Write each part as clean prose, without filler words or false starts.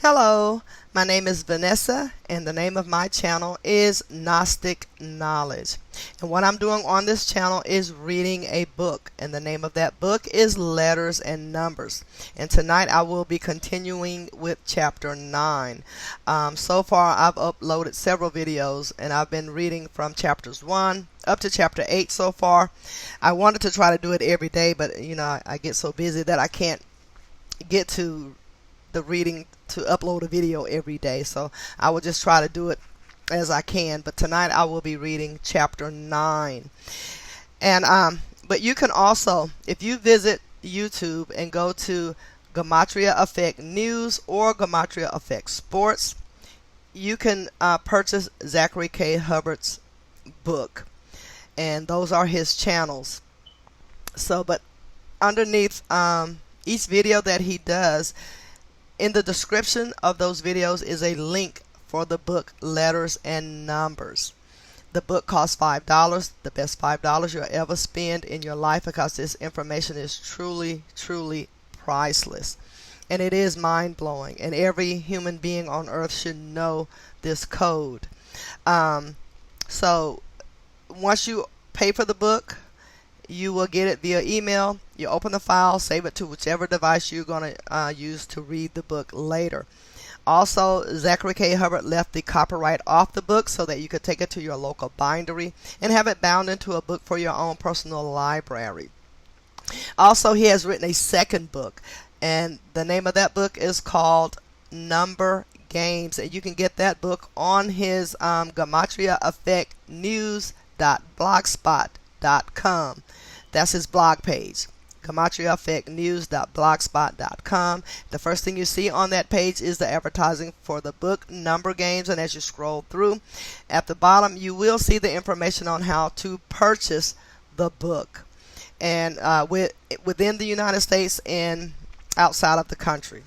Hello, my name is Vanessa, and the name of my channel is Gnostic Knowledge. And what I'm doing on this channel is reading a book, and the name of that book is Letters and Numbers. And tonight I will be continuing with chapter 9. So far I've uploaded several videos, and I've been reading from chapters 1 up to chapter 8 so far. I wanted to try to do it every day, but I get so busy that I can't get to the reading to upload a video every day, so I will just try to do it as I can. But tonight I will be reading chapter 9. And but you can also, if you visit YouTube and go to Gematria Effect News or Gematria Effect Sports, you can purchase Zachary K. Hubbard's book, and those are his channels. So but underneath each video that he does, in the description of those videos is a link for the book Letters and Numbers. The book costs $5, the best $5 you'll ever spend in your life, because this information is truly, truly priceless. And it is mind-blowing, and every human being on earth should know this code. So once you pay for the book, you will get it via email. You open the file, save it to whichever device you're going to use to read the book later. Also, Zachary K. Hubbard left the copyright off the book so that you could take it to your local bindery and have it bound into a book for your own personal library. Also, he has written a second book, and the name of that book is called Number Games, and you can get that book on his Gematria Effect News.blogspot.com. That's his blog page, GematriaEffectNews.blogspot.com. The first thing you see on that page is the advertising for the book Number Games, and as you scroll through, at the bottom you will see the information on how to purchase the book, and within the United States and outside of the country.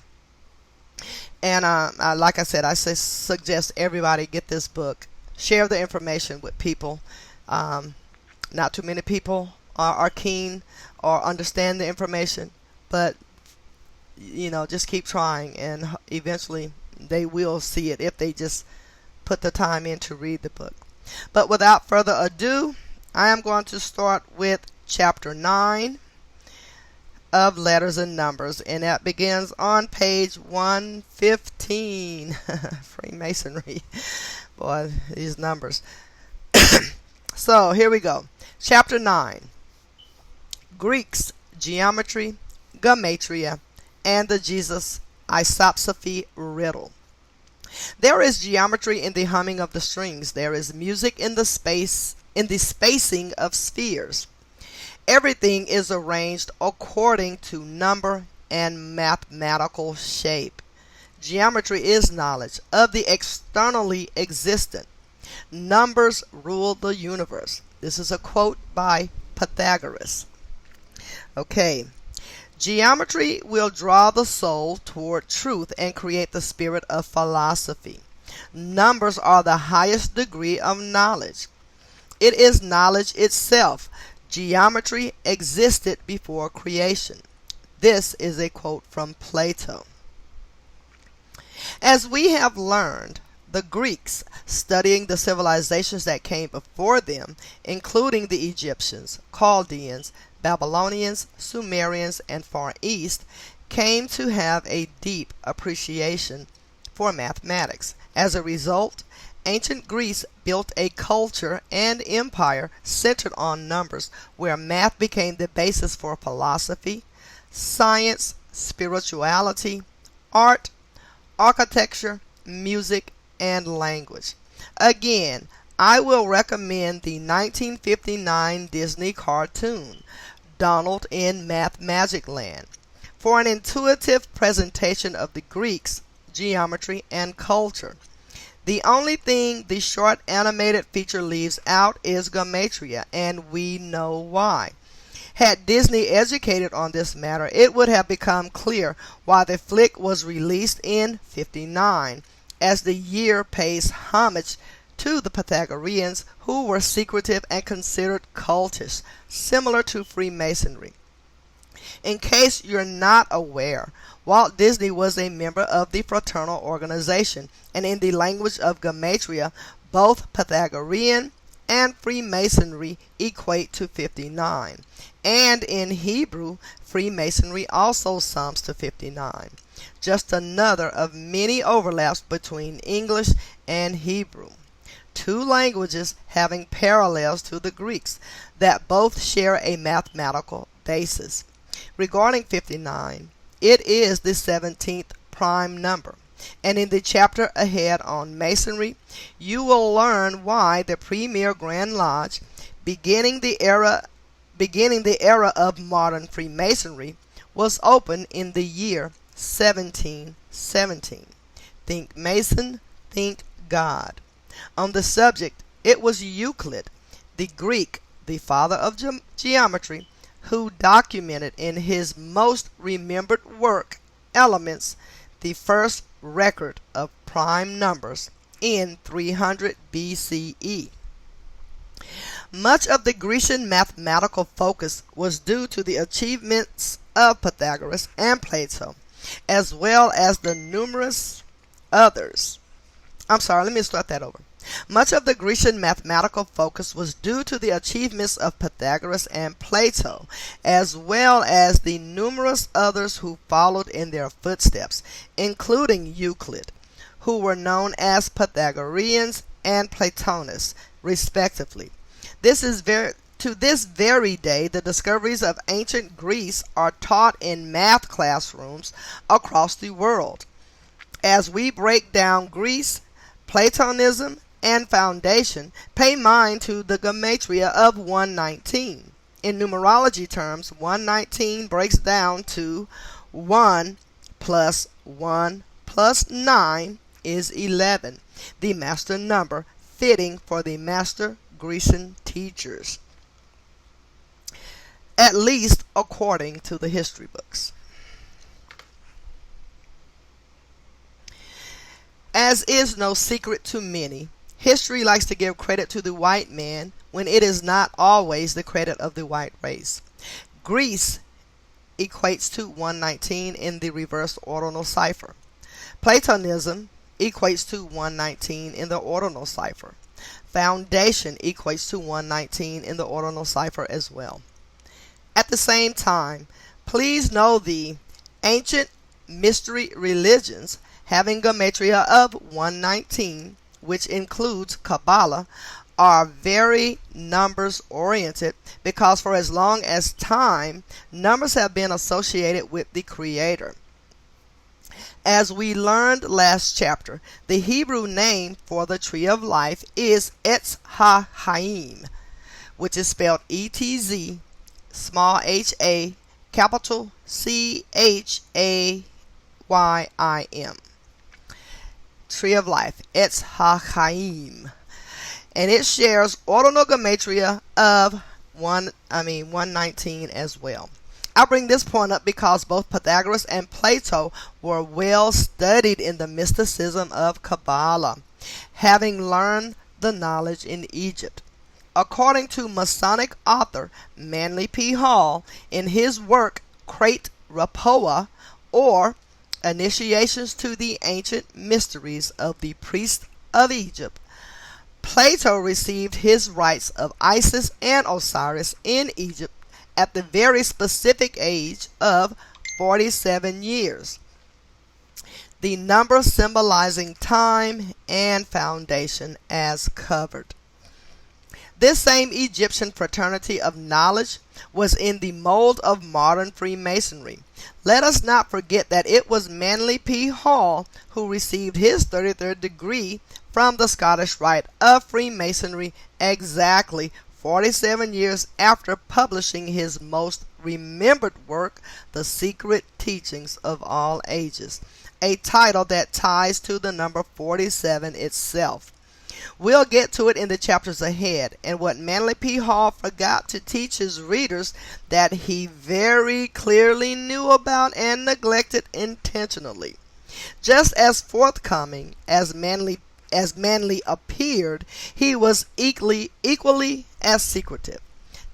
And like I said, I suggest everybody get this book. Share the information with people. Not too many people are keen or understand the information, but just keep trying, and eventually they will see it if they just put the time in to read the book. But without further ado, I am going to start with chapter 9 of Letters and Numbers, and that begins on page 115. Freemasonry. Boy, these numbers. So here we go. Chapter 9. Greeks, Geometry, Gematria, and the Jesus Isopsephy Riddle. There is geometry in the humming of the strings. There is music in the spacing of spheres. Everything is arranged according to number and mathematical shape. Geometry is knowledge of the externally existent. Numbers rule the universe. This is a quote by Pythagoras. Okay. Geometry will draw the soul toward truth and create the spirit of philosophy. Numbers are the highest degree of knowledge. It is knowledge itself. Geometry existed before creation. This is a quote from Plato. As we have learned, the Greeks, studying the civilizations that came before them, including the Egyptians, Chaldeans, Babylonians, Sumerians, and Far East, came to have a deep appreciation for mathematics. As a result, ancient Greece built a culture and empire centered on numbers, where math became the basis for philosophy, science, spirituality, art, architecture, music, and language. Again, I will recommend the 1959 Disney cartoon, Donald in Math Magic Land, for an intuitive presentation of the Greeks, geometry, and culture. The only thing the short animated feature leaves out is Gematria, and we know why. Had Disney educated on this matter, it would have become clear why the flick was released in '59, as the year pays homage to the Pythagoreans, who were secretive and considered cultish, similar to Freemasonry. In case you're not aware, Walt Disney was a member of the fraternal organization, and in the language of Gematria, both Pythagorean and Freemasonry equate to 59. And in Hebrew, Freemasonry also sums to 59. Just another of many overlaps between English and Hebrew. Two languages having parallels to the Greeks that both share a mathematical basis. Regarding 59, it is the 17th prime number. And in the chapter ahead on Masonry, you will learn why the premier Grand Lodge, beginning the era of modern Freemasonry, was opened in the year 1717. Think Mason, think God. On the subject, it was Euclid, the Greek, the father of geometry, who documented in his most remembered work, Elements, the first record of prime numbers in 300 BCE. Much of the Grecian mathematical focus was due to the achievements of Pythagoras and Plato, as well as the numerous others. Much of the Grecian mathematical focus was due to the achievements of Pythagoras and Plato, as well as the numerous others who followed in their footsteps, including Euclid, who were known as Pythagoreans and Platonists, respectively. To this very day, the discoveries of ancient Greece are taught in math classrooms across the world. As we break down Greece, Platonism, and foundation, pay mind to the Gematria of 119. In numerology terms, 119 breaks down to 1 plus 1 plus 9 is 11, the master number fitting for the master Grecian teachers, at least according to the history books. As is no secret to many, history likes to give credit to the white man when it is not always the credit of the white race. Greece equates to 119 in the reverse ordinal cipher. Platonism equates to 119 in the ordinal cipher. Foundation equates to 119 in the ordinal cipher as well. At the same time, please know the ancient mystery religions having Gematria of 119, which includes Kabbalah, are very numbers oriented because for as long as time, numbers have been associated with the Creator. As we learned last chapter, the Hebrew name for the tree of life is Etz HaChaim, which is spelled E-T-Z, small h-a, capital C-H-A-Y-I-M. Tree of life, Etz HaChaim. And it shares ordinal Gematria of 119 as well. I bring this point up because both Pythagoras and Plato were well studied in the mysticism of Kabbalah, having learned the knowledge in Egypt. According to Masonic author Manly P. Hall, in his work Crate Rapoa, or Initiations to the Ancient Mysteries of the Priests of Egypt, Plato received his rites of Isis and Osiris in Egypt at the very specific age of 47 years, the number symbolizing time and foundation as covered. This same Egyptian fraternity of knowledge was in the mold of modern Freemasonry. Let us not forget that it was Manly P. Hall who received his 33rd degree from the Scottish Rite of Freemasonry exactly 47 years after publishing his most remembered work, The Secret Teachings of All Ages, a title that ties to the number 47 itself. We'll get to it in the chapters ahead, and what Manly P. Hall forgot to teach his readers that he very clearly knew about and neglected intentionally. Just as forthcoming as Manly appeared, he was equally as secretive.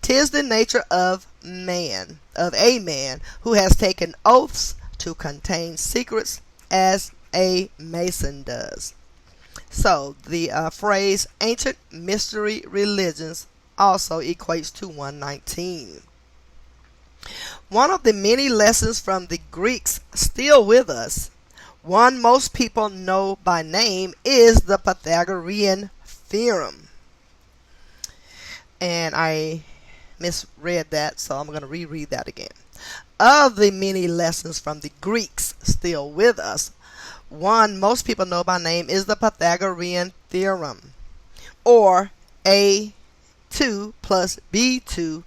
'Tis the nature of a man who has taken oaths to contain secrets as a mason does. So the phrase ancient mystery religions also equates to 119. One of the many lessons from the Greeks still with us, one most people know by name, is the Pythagorean theorem. And I misread that, so I'm going to reread that again. Of the many lessons from the Greeks still with us, one most people know by name is the Pythagorean theorem, or A2 plus B2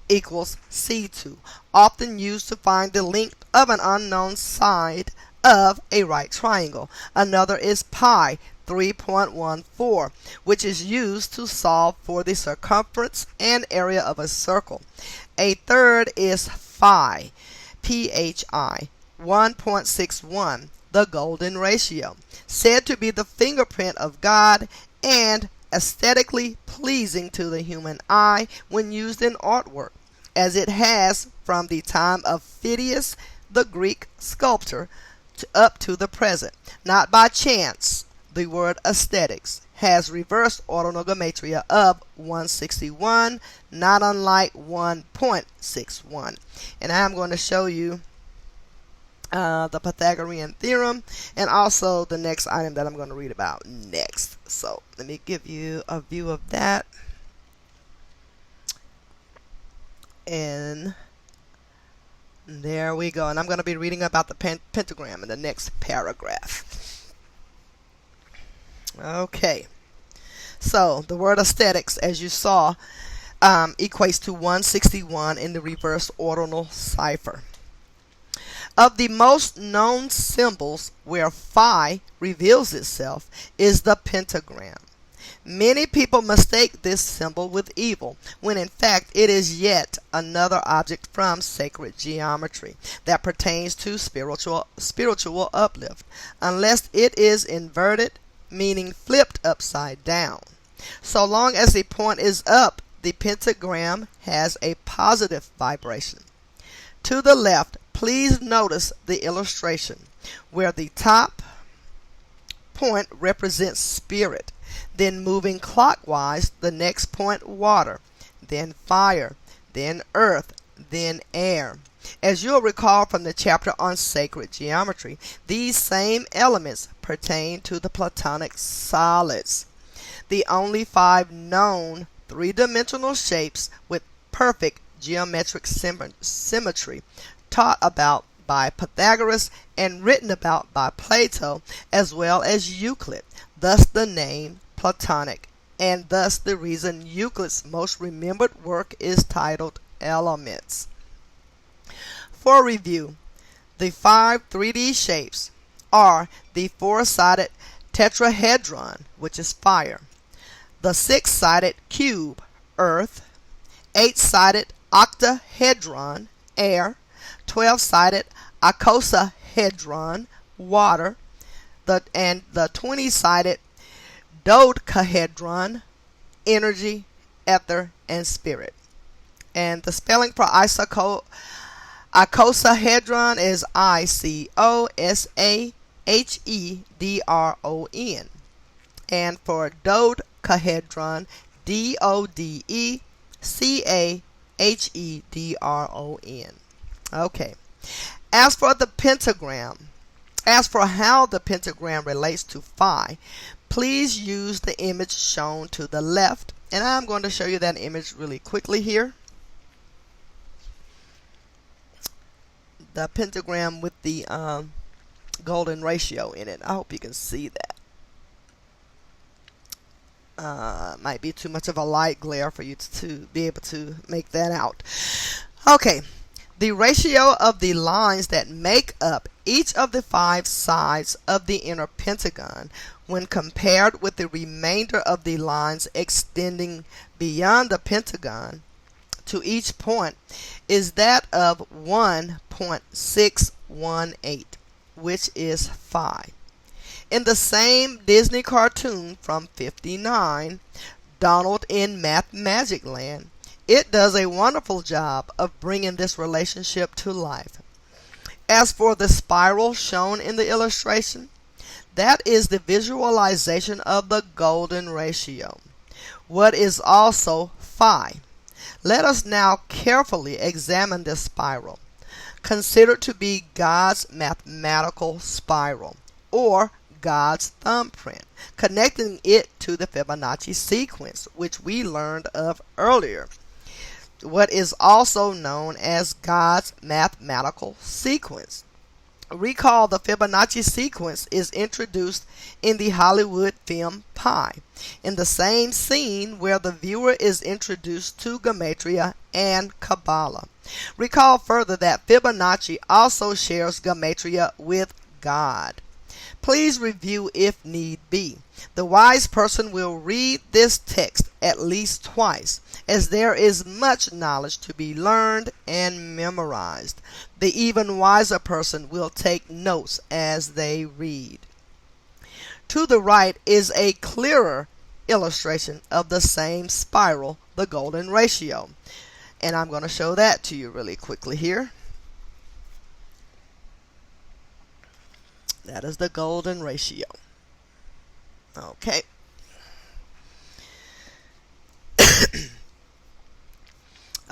equals C2, often used to find the length of an unknown side of a right triangle. Another is pi 3.14, which is used to solve for the circumference and area of a circle. A third is phi 1.61, the golden ratio, said to be the fingerprint of God and aesthetically pleasing to the human eye when used in artwork, as it has from the time of Phidias, the Greek sculptor, up to the present. Not by chance, the word aesthetics has reverse ordinal gematria of 161, not unlike 1.61. And I'm going to show you the Pythagorean theorem, and also the next item that I'm going to read about next. So let me give you a view of that. And there we go. And I'm going to be reading about the pentagram in the next paragraph. Okay. So the word aesthetics, as you saw, equates to 161 in the reverse ordinal cipher. Of the most known symbols where phi reveals itself is the pentagram. Many people mistake this symbol with evil, when in fact it is yet another object from sacred geometry that pertains to spiritual uplift, unless it is inverted, meaning flipped upside down. So long as the point is up, the pentagram has a positive vibration. To the left, please notice the illustration where the top point represents spirit, then moving clockwise, the next point water, then fire, then earth, then air. As you'll recall from the chapter on sacred geometry, these same elements pertain to the Platonic solids, the only 5 known three-dimensional shapes with perfect geometric symmetry, taught about by Pythagoras and written about by Plato as well as Euclid, thus the name Platonic, and thus the reason Euclid's most remembered work is titled Elements. For review, the 5 3D shapes are the 4-sided tetrahedron, which is fire, the 6-sided cube, earth, 8-sided octahedron, air, 12-sided icosahedron, water, and the 20-sided dodecahedron, energy, ether, and spirit. And the spelling for icosahedron is ICOSAHEDRON, and for dodecahedron, DODECAHEDRON. Okay. As for how the pentagram relates to phi, please use the image shown to the left, and I'm going to show you that image really quickly here. The pentagram with the golden ratio in it. I hope you can see that. Might be too much of a light glare for you to be able to make that out. Okay. The ratio of the lines that make up each of the 5 sides of the inner pentagon, when compared with the remainder of the lines extending beyond the pentagon to each point, is that of 1.618, which is phi. In the same Disney cartoon from '59, Donald in Math Magic Land, It does a wonderful job of bringing this relationship to life. As for the spiral shown in the illustration, that is the visualization of the golden ratio, what is also phi. Let us now carefully examine this spiral, considered to be God's mathematical spiral, or God's thumbprint, connecting it to the Fibonacci sequence, which we learned of earlier, what is also known as God's mathematical sequence. Recall the Fibonacci sequence is introduced in the Hollywood film Pi, in the same scene where the viewer is introduced to Gematria and Kabbalah. Recall further that Fibonacci also shares Gematria with God. Please review if need be. The wise person will read this text at least twice, as there is much knowledge to be learned and memorized. The even wiser person will take notes as they read. To the right is a clearer illustration of the same spiral, the golden ratio. And I'm going to show that to you really quickly here. That is the golden ratio. Okay.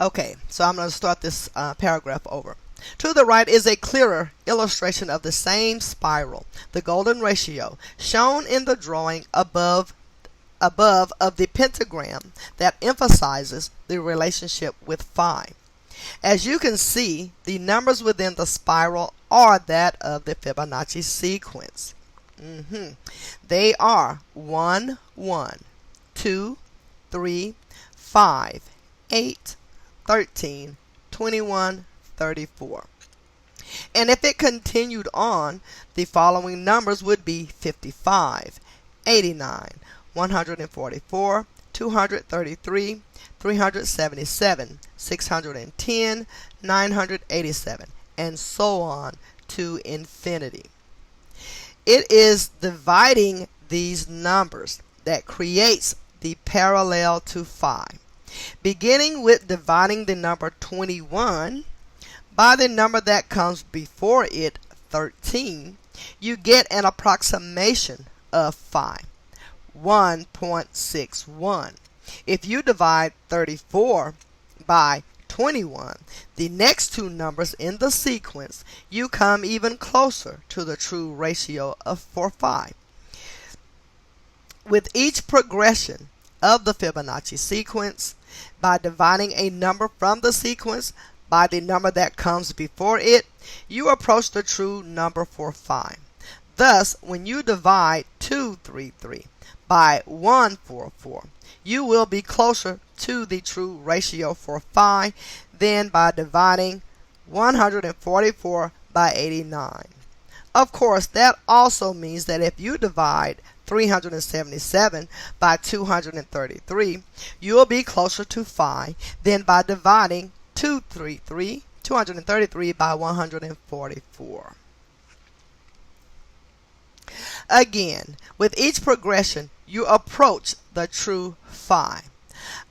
Okay, so I'm going to start this paragraph over. To the right is a clearer illustration of the same spiral, the golden ratio, shown in the drawing above of the pentagram that emphasizes the relationship with phi. As you can see, the numbers within the spiral are that of the Fibonacci sequence. They are 1, 1, 2, 3, 5, 8, 13, 21, 34. And if it continued on, the following numbers would be 55, 89, 144, 233, 377, 610, 987, and so on to infinity. It is dividing these numbers that creates the parallel to phi. Beginning with dividing the number 21 by the number that comes before it, 13, you get an approximation of phi, 1.61. If you divide 34 by 21, the next two numbers in the sequence, you come even closer to the true ratio for phi. With each progression of the Fibonacci sequence, by dividing a number from the sequence by the number that comes before it, you approach the true number for phi. Thus, when you divide 233 by 144, you will be closer to the true ratio for phi than by dividing 144 by 89. Of course, that also means that if you divide 377 by 233, you will be closer to phi than by dividing 233 by 144. Again, with each progression, you approach the true phi.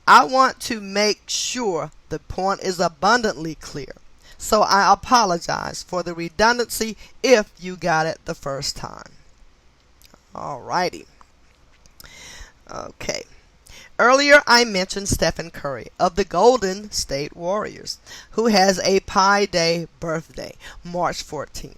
I want to make sure the point is abundantly clear, so I apologize for the redundancy if you got it the first time. Alrighty. Okay. Earlier I mentioned Stephen Curry of the Golden State Warriors, who has a Pi Day birthday, March 14th,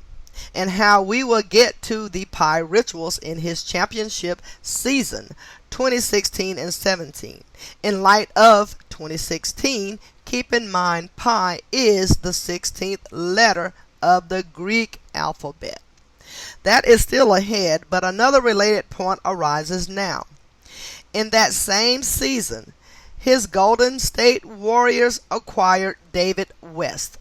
and how we will get to the Pi rituals in his championship season 2016 and 17. In light of 2016, keep in mind Pi is the 16th letter of the Greek alphabet. That is still ahead, but another related point arises now. In that same season, his Golden State Warriors acquired David West,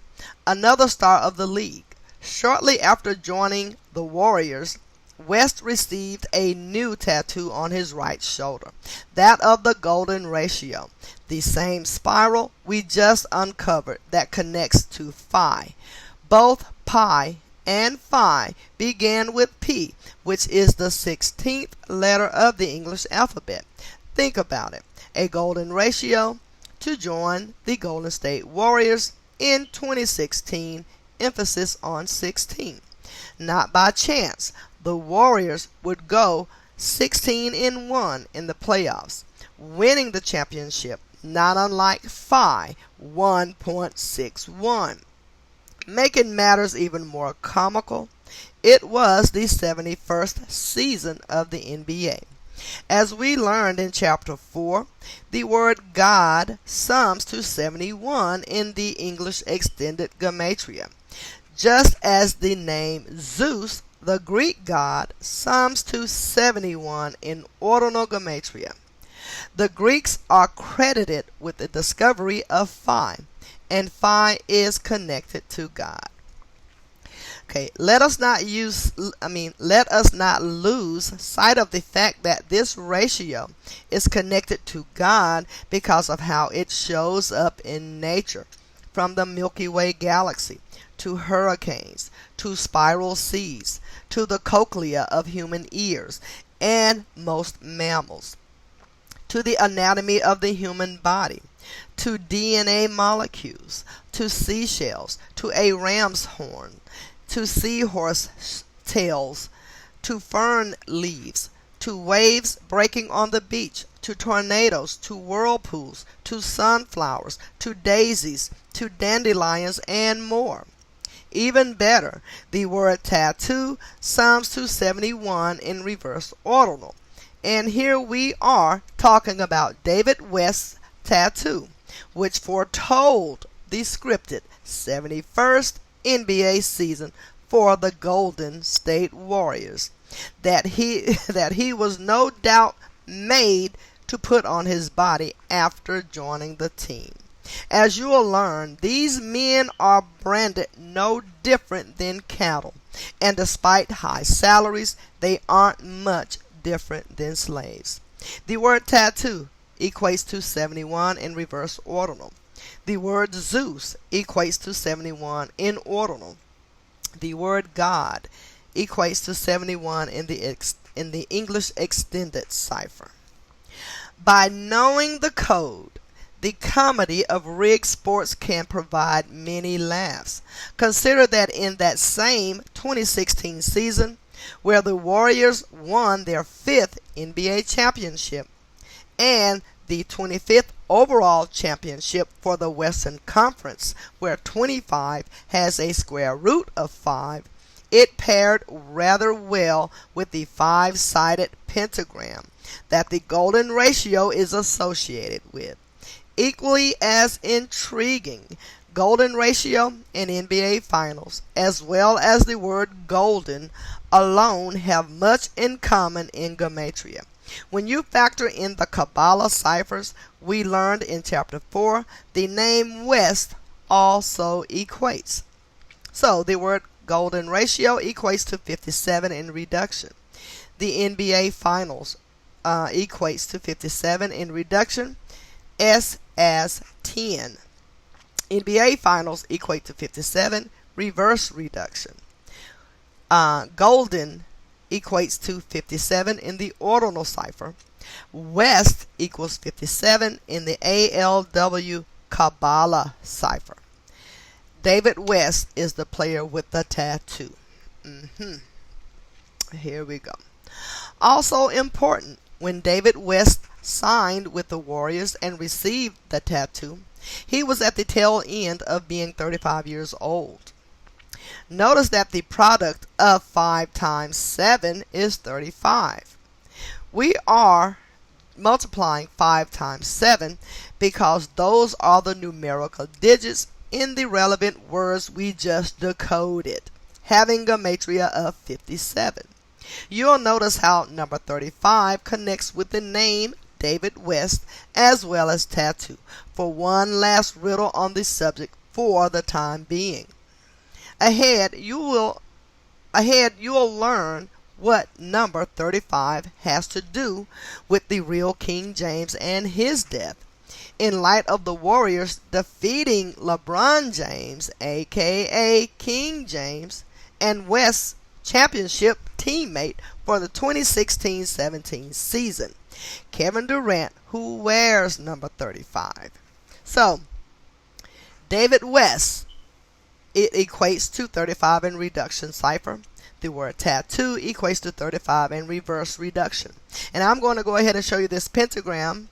another star of the league. Shortly after joining the Warriors, West received a new tattoo on his right shoulder, that of the golden ratio, the same spiral we just uncovered that connects to phi. Both pi and phi began with P, which is the 16th letter of the English alphabet. Think about it. A golden ratio, to join the Golden State Warriors in 2016, emphasis on 16. Not by chance, the Warriors would go 16-1 in the playoffs, winning the championship, not unlike Phi 1.61. Making matters even more comical, it was the 71st season of the NBA. As we learned in chapter 4, the word God sums to 71 in the English extended Gematria, just as the name Zeus, the Greek god, sums to 71 in ordinal Gematria. The Greeks are credited with the discovery of Phi, and Phi is connected to God. Okay, let us not lose sight of the fact that this ratio is connected to God because of how it shows up in nature, from the Milky Way galaxy to hurricanes, to spiral seas, to the cochlea of human ears and most mammals, to the anatomy of the human body, to DNA molecules, to seashells, to a ram's horn, to seahorse tails, to fern leaves, to waves breaking on the beach, to tornadoes, to whirlpools, to sunflowers, to daisies, to dandelions, and more. Even better, the word tattoo sums to 71 in reverse ordinal. And here we are talking about David West's tattoo, which foretold the scripted 71st NBA season for the Golden State Warriors, that he was no doubt made to put on his body after joining the team. As you will learn, these men are branded no different than cattle, and despite high salaries, they aren't much different than slaves. The word tattoo equates to 71 in reverse ordinal. The word Zeus equates to 71 in ordinal. The word God equates to 71 in the English extended cipher. By knowing the code, the comedy of rigged sports can provide many laughs. Consider that in that same 2016 season, where the Warriors won their 5th NBA championship and the 25th overall championship for the Western Conference, where 25 has a square root of 5, it paired rather well with the 5-sided pentagram that the golden ratio is associated with. Equally as intriguing, golden ratio and NBA Finals, as well as the word golden alone, have much in common in Gematria. When you factor in the Kabbalah ciphers we learned in chapter 4, the name West also equates. So the word golden ratio equates to 57 in reduction. The NBA Finals equates to 57 in reduction, S as 10. NBA Finals equate to 57, reverse reduction. Golden equates to 57 in the ordinal cipher. West equals 57 in the ALW Kabbalah cipher. David West is the player with the tattoo. Here we go. Also important, when David West signed with the Warriors and received the tattoo, he was at the tail end of being 35 years old. Notice that the product of 5 times 7 is 35. We are multiplying 5 times 7 because those are the numerical digits in the relevant words we just decoded, having Gematria of 57. You'll notice how number 35 connects with the name David West as well as tattoo, for one last riddle on the subject for the time being. Ahead you will learn what number 35 has to do with the real King James and his death, in light of the Warriors defeating LeBron James, aka King James, and West's championship teammate for the 2016-17 season, Kevin Durant, who wears number 35. So, David West, it equates to 35 in reduction cipher. The word tattoo equates to 35 in reverse reduction. And I'm going to go ahead and show you this pentagram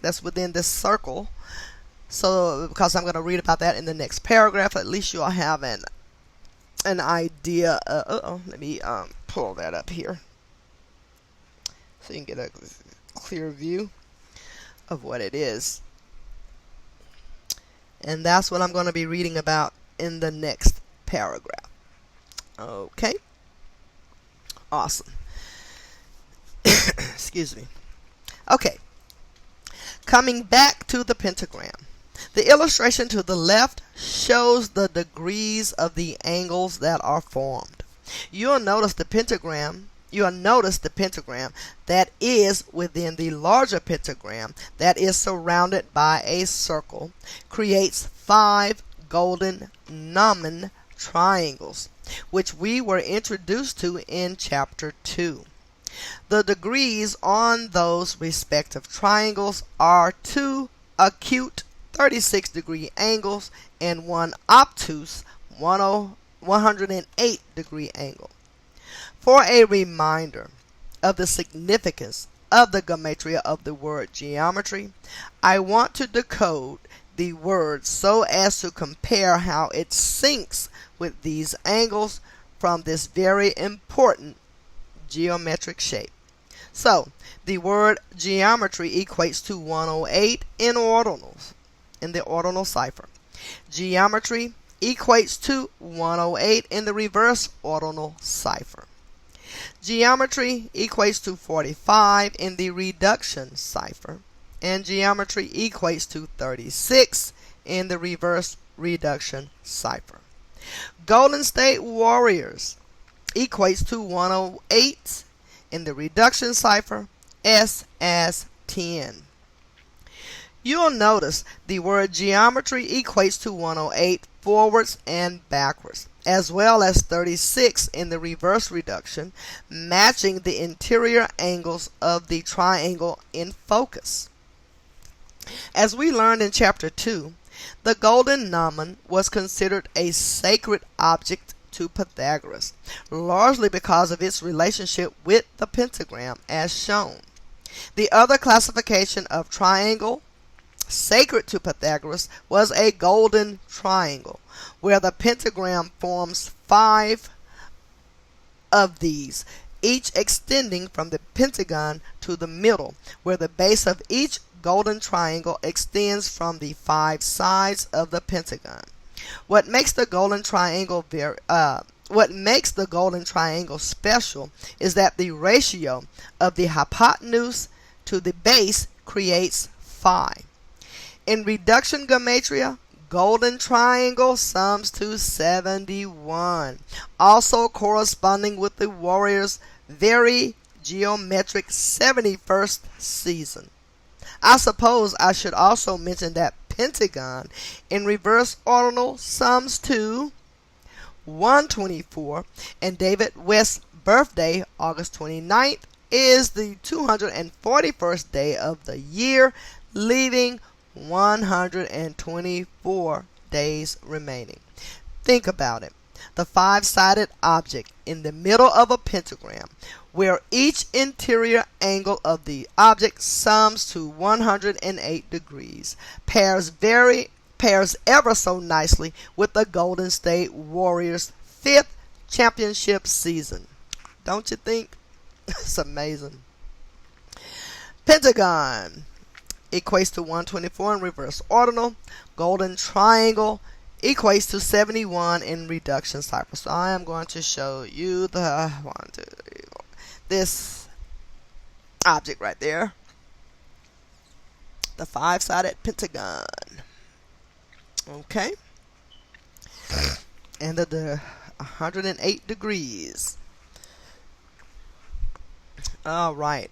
that's within this circle. So, because I'm going to read about that in the next paragraph, at least you'll have an idea. Let me pull that up here so you can get a clear view of what it is. And that's what I'm going to be reading about in the next paragraph. Okay. Awesome. Excuse me. Okay. Coming back to the pentagram. The illustration to the left shows the degrees of the angles that are formed. You'll notice the pentagram that is within the larger pentagram that is surrounded by a circle creates 5 golden gnomon triangles, which we were introduced to in chapter 2. The degrees on those respective triangles are 2 acute 36-degree angles and 1 obtuse 108-degree angle. For a reminder of the significance of the gematria of the word geometry, I want to decode the word so as to compare how it syncs with these angles from this very important geometric shape. So, the word geometry equates to 108 in ordinals, in the ordinal cipher. Geometry equates to 108 in the reverse ordinal cipher. Geometry equates to 45 in the reduction cipher, and geometry equates to 36 in the reverse reduction cipher. Golden State Warriors equates to 108 in the reduction cipher, S as 10. You'll notice the word geometry equates to 108 forwards and backwards, as well as 36 in the reverse reduction, matching the interior angles of the triangle in focus. As we learned in chapter 2, the golden gnomon was considered a sacred object to Pythagoras, largely because of its relationship with the pentagram as shown. The other classification of triangle sacred to Pythagoras was a golden triangle, where the pentagram forms 5 of these, each extending from the pentagon to the middle, where the base of each golden triangle extends from the 5 sides of the pentagon. What makes the golden triangle special is that the ratio of the hypotenuse to the base creates 5. In reduction gematria, golden triangle sums to 71, also corresponding with the warrior's very geometric 71st season. I suppose I should also mention that pentagon in reverse ordinal sums to 124, and David West's birthday, August 29th, is the 241st day of the year, leaving 124 days remaining. Think about it. The 5-sided object in the middle of a pentagram, where each interior angle of the object sums to 108 degrees, pairs ever so nicely with the Golden State Warriors' 5th championship season. Don't you think? It's amazing. Pentagon equates to 124 in reverse ordinal. Golden triangle equates to 71 in reduction cipher. So I am going to show you the this object right there, the 5-sided pentagon. Okay, and the 108 degrees. All right.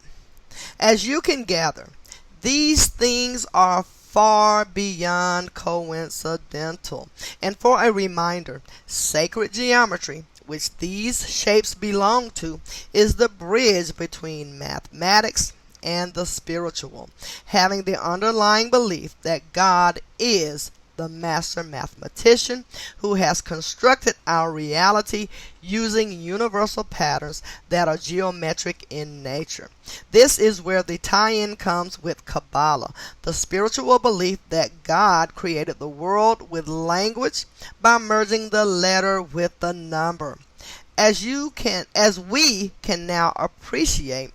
As you can gather, these things are far beyond coincidental. And for a reminder, sacred geometry, which these shapes belong to, is the bridge between mathematics and the spiritual, having the underlying belief that God is the master mathematician who has constructed our reality using universal patterns that are geometric in nature. This is where the tie-in comes with Kabbalah, the spiritual belief that God created the world with language by merging the letter with the number. As we can now appreciate,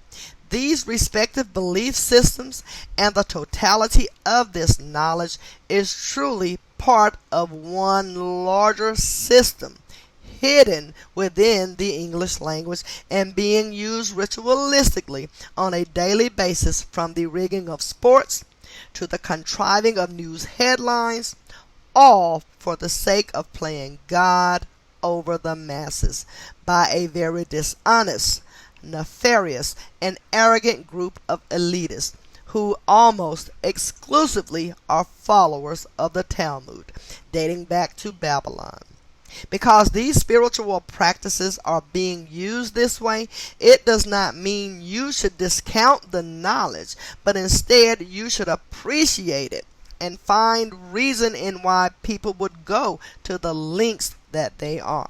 these respective belief systems and the totality of this knowledge is truly part of one larger system hidden within the English language and being used ritualistically on a daily basis, from the rigging of sports to the contriving of news headlines, all for the sake of playing God over the masses by a very dishonest, nefarious, and arrogant group of elitists who almost exclusively are followers of the Talmud, dating back to Babylon. Because these spiritual practices are being used this way, it does not mean you should discount the knowledge, but instead you should appreciate it and find reason in why people would go to the lengths that they are.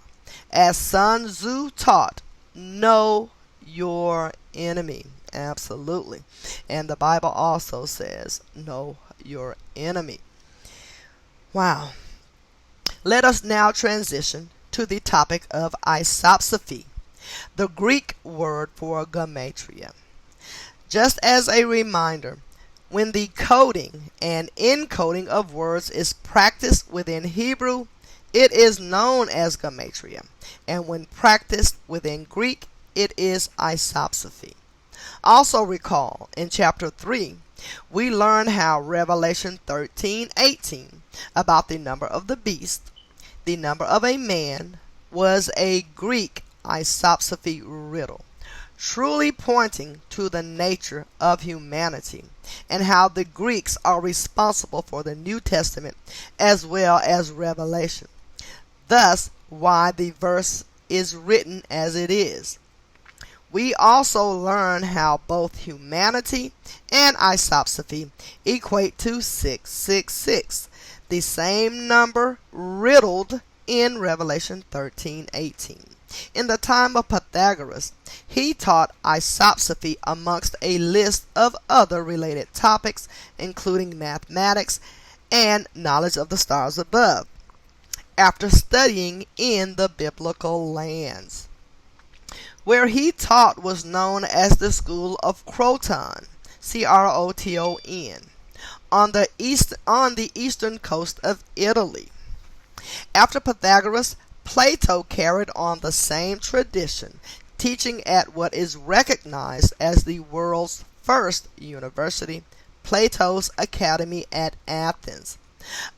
As Sun Tzu taught, know your enemy. Absolutely. And the Bible also says, know your enemy. Wow. Let us now transition to the topic of isopsephy, the Greek word for Gematria. Just as a reminder, when the coding and encoding of words is practiced within Hebrew, it is known as Gematria, and when practiced within Greek, it is isopsephy. Also recall, in chapter 3, we learned how Revelation 13:18 about the number of the beast, the number of a man, was a Greek isopsephy riddle, truly pointing to the nature of humanity and how the Greeks are responsible for the New Testament as well as Revelation. Thus, why the verse is written as it is. We also learn how both humanity and isopsephy equate to 666, the same number riddled in Revelation 13:18. In the time of Pythagoras, he taught isopsephy amongst a list of other related topics, including mathematics and knowledge of the stars above, after studying in the biblical lands. Where he taught was known as the School of Croton, Croton, on the eastern coast of Italy. After Pythagoras, Plato carried on the same tradition, teaching at what is recognized as the world's first university, Plato's Academy at Athens.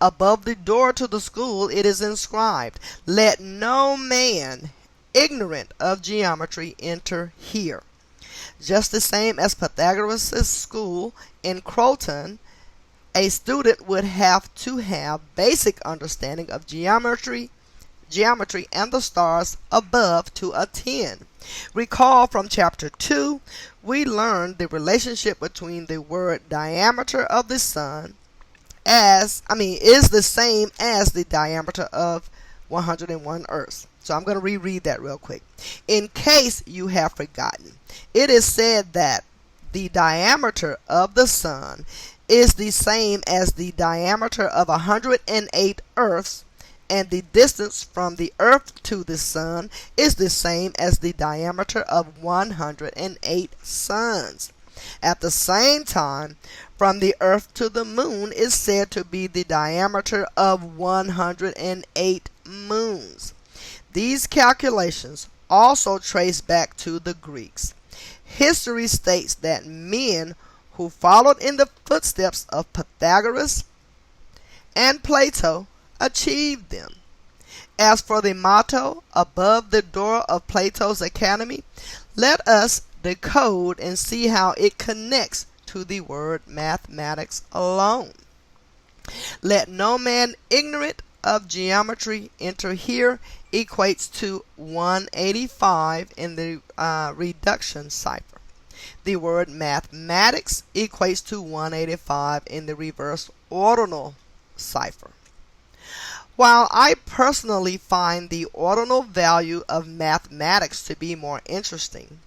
Above the door to the school it is inscribed, "Let no man ignorant of geometry enter here." Just the same as Pythagoras' school in Croton, a student would have to have basic understanding of geometry and the stars above to attend. Recall from chapter 2, we learned the relationship between the word diameter of the sun is the same as the diameter of 101 Earths. So I'm going to reread that real quick. In case you have forgotten, it is said that the diameter of the sun is the same as the diameter of 108 Earths, and the distance from the Earth to the sun is the same as the diameter of 108 suns. At the same time, from the Earth to the moon is said to be the diameter of 108 moons. These calculations also trace back to the Greeks. History states that men who followed in the footsteps of Pythagoras and Plato achieved them. As for the motto above the door of Plato's Academy, let us decode and see how it connects to the word mathematics alone. Let no man ignorant of geometry enter here equates to 185 in the reduction cipher. The word mathematics equates to 185 in the reverse ordinal cipher. While I personally find the ordinal value of mathematics to be more interesting,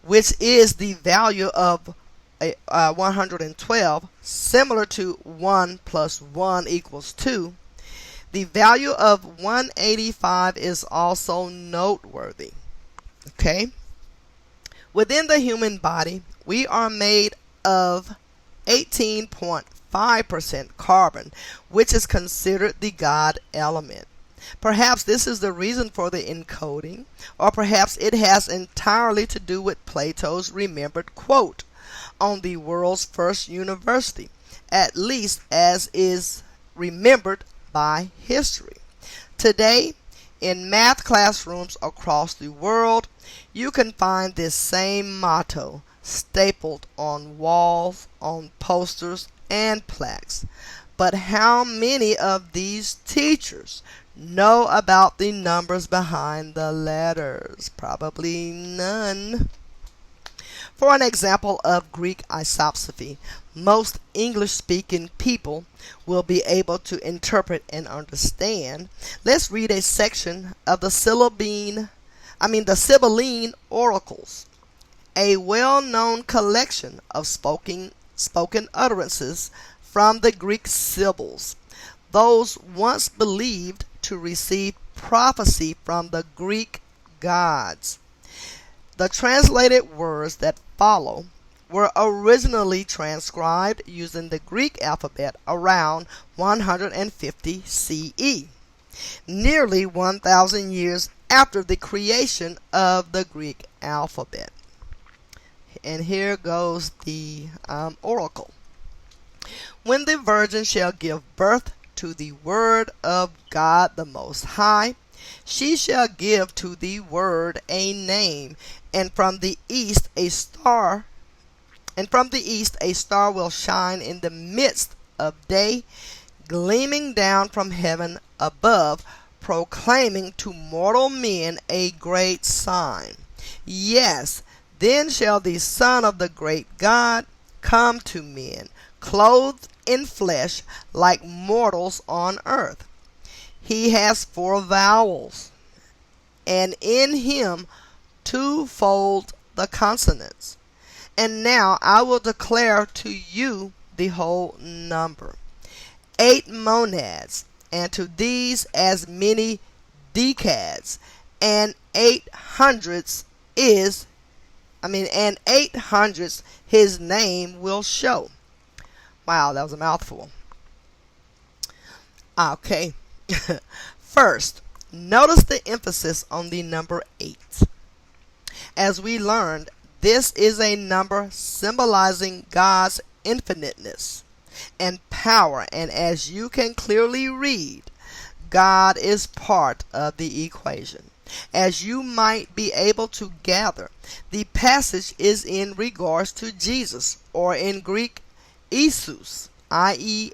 which is the value of 112, similar to 1 plus 1 equals 2, the value of 185 is also noteworthy. Okay? Within the human body, we are made of 18.5% carbon, which is considered the God element. Perhaps this is the reason for the encoding, or perhaps it has entirely to do with Plato's remembered quote on the world's first university, at least as is remembered by history. Today, in math classrooms across the world, you can find this same motto stapled on walls, on posters, and plaques. But how many of these teachers know about the numbers behind the letters? Probably none. For an example of Greek isopsephy, most English-speaking people will be able to interpret and understand. Let's read a section of the Sibylline oracles, a well-known collection of spoken utterances from the Greek Sibyls, those once believed to receive prophecy from the Greek gods. The translated words that follow were originally transcribed using the Greek alphabet around 150 CE, nearly 1,000 years after the creation of the Greek alphabet. And here goes the oracle. When the virgin shall give birth to the word of God the Most High, she shall give to the word a name, and from the east a star will shine in the midst of day, gleaming down from heaven above, proclaiming to mortal men a great sign. Yes, then shall the Son of the great God come to men, clothed in flesh like mortals on earth. He has 4 vowels, and in him twofold the consonants. And now I will declare to you the whole number. 8 monads, and to these as many decads, and 800s his name will show. Wow, that was a mouthful. Okay. First, notice the emphasis on the number 8. As we learned, this is a number symbolizing God's infiniteness and power, and as you can clearly read, God is part of the equation. As you might be able to gather, the passage is in regards to Jesus, or in Greek, Isus, I-E-S-O-U-S.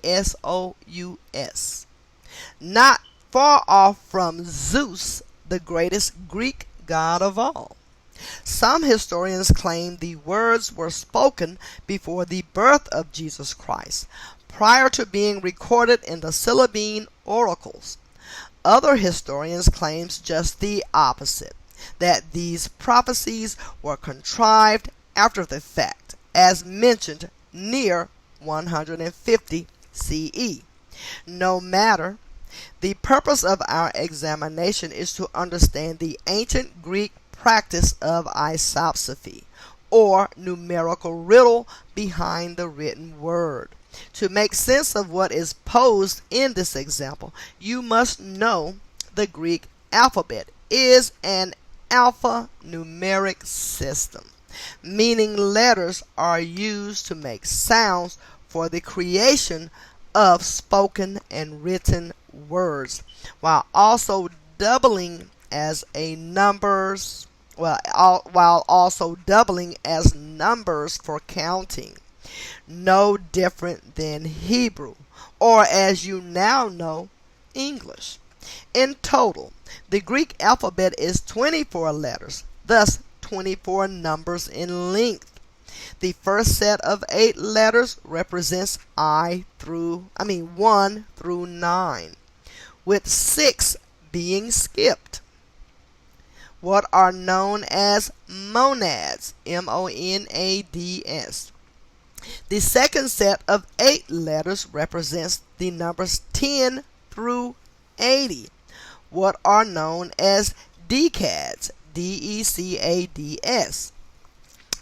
Not far off from Zeus, the greatest Greek god of all. Some historians claim the words were spoken before the birth of Jesus Christ, prior to being recorded in the Sibylline oracles. Other historians claim just the opposite, that these prophecies were contrived after the fact, as mentioned near 150 CE. No matter, the purpose of our examination is to understand the ancient Greek practice of isopsephy, or numerical riddle behind the written word. To make sense of what is posed in this example, you must know the Greek alphabet is an alphanumeric system, meaning letters are used to make sounds for the creation of spoken and written words, while also doubling as numbers for counting. No different than Hebrew, or as you now know, English. In total, the Greek alphabet is 24 letters, thus 24 numbers in length. The first set of 8 letters represents 1 through 9, with 6 being skipped. What are known as monads, M-O-N-A-D-S. The second set of 8 letters represents the numbers 10 through 80. What are known as decads, D-E-C-A-D-S.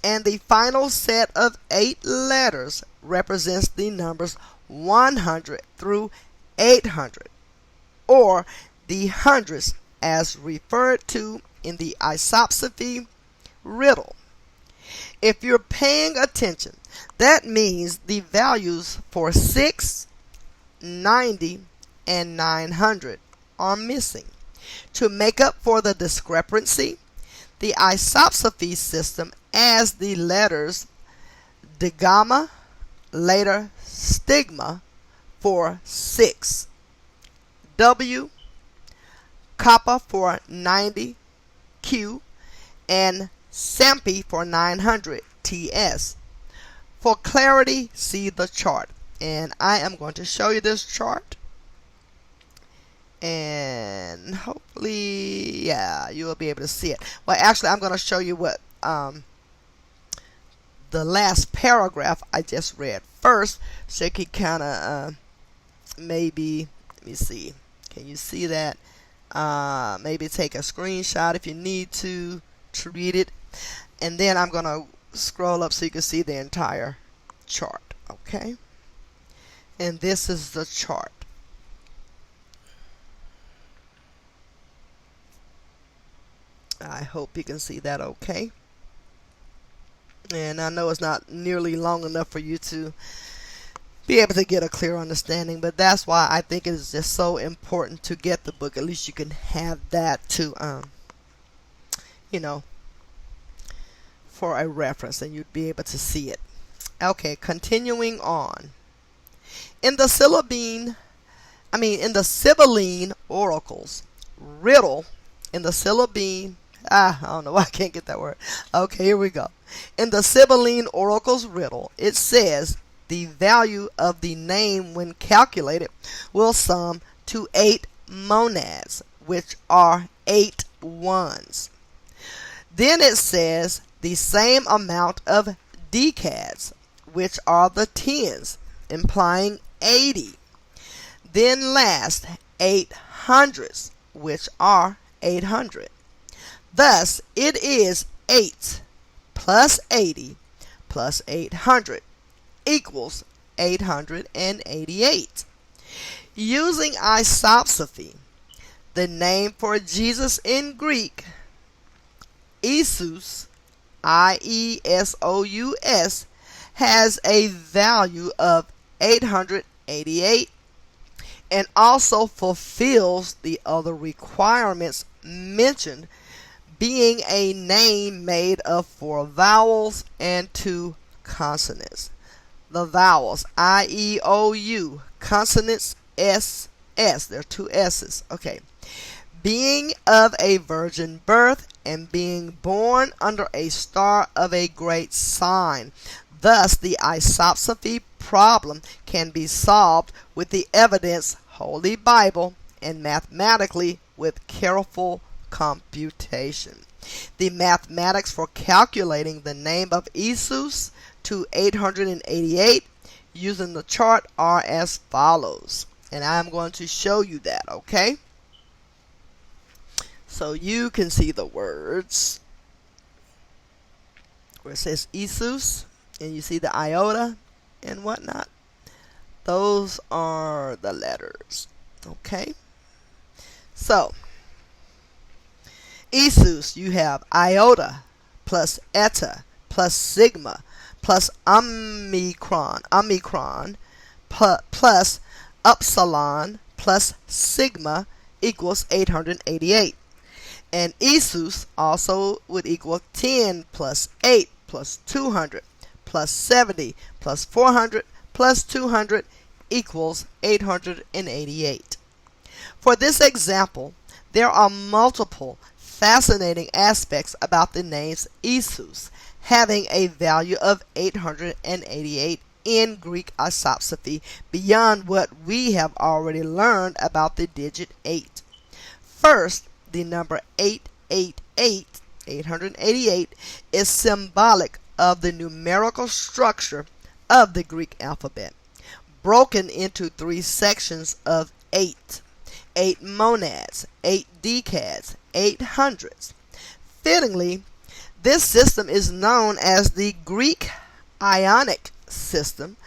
And the final set of 8 letters represents the numbers 100 through 800, or the hundreds as referred to in the Isopsephy riddle. If you're paying attention, that means the values for 6, 90, and 900 are missing. To make up for the discrepancy, the Isopsephy system adds the letters gamma, later stigma for 6, W, kappa for 90, Q, and Sampi for 900, TS. For clarity, see the chart. And I am going to show you this chart. And hopefully, yeah, you will be able to see it. Well, actually, I'm going to show you what the last paragraph I just read first, so you can kind of maybe, let me see, can you see that? Maybe take a screenshot if you need to read it, and then I'm going to scroll up so you can see the entire chart. Okay, and this is the chart. I hope you can see that okay. And I know it's not nearly long enough for you to be able to get a clear understanding, but that's why I think it is just so important to get the book. At least you can have that to for a reference, and you'd be able to see it. Okay, continuing on. In the Sibylline oracles, Riddle, in the Sibylline, I don't know why I can't get that word. Okay, here we go. In the Sibylline oracles riddle, it says the value of the name when calculated will sum to 8 monads, which are 8 ones. Then it says the same amount of decads, which are the tens, implying 80. Then last, 8 hundreds, which are 800. Thus, it is 8 plus 80 plus 800 equals 888. Using Isopsephy, the name for Jesus in Greek, Iesous, I-E-S-O-U-S, has a value of 888 and also fulfills the other requirements mentioned, being a name made of 4 vowels and 2 consonants. The vowels I-E-O-U, consonants S-S, there are 2 S's, okay. Being of a virgin birth and being born under a star of a great sign. Thus, the Isopsephy problem can be solved with the evidence, Holy Bible, and mathematically with careful computation. The mathematics for calculating the name of Iesous to 888 using the chart are as follows. And I'm going to show you that, okay? So you can see the words where it says Iesous, and you see the iota and whatnot. Those are the letters, okay? So Iesous, you have iota plus eta plus sigma plus omicron plus upsilon plus sigma equals 888. And Iesous also would equal 10 plus 8 plus 200 plus 70 plus 400 plus 200 equals 888. For this example, there are multiple fascinating aspects about the names Isus having a value of 888 in Greek isopsephy beyond what we have already learned about the digit 8. First, the number 888 is symbolic of the numerical structure of the Greek alphabet, broken into 3 sections of 8. 8 monads, 8 decads, 8 hundreds. Fittingly, this system is known as the Greek Ionic system,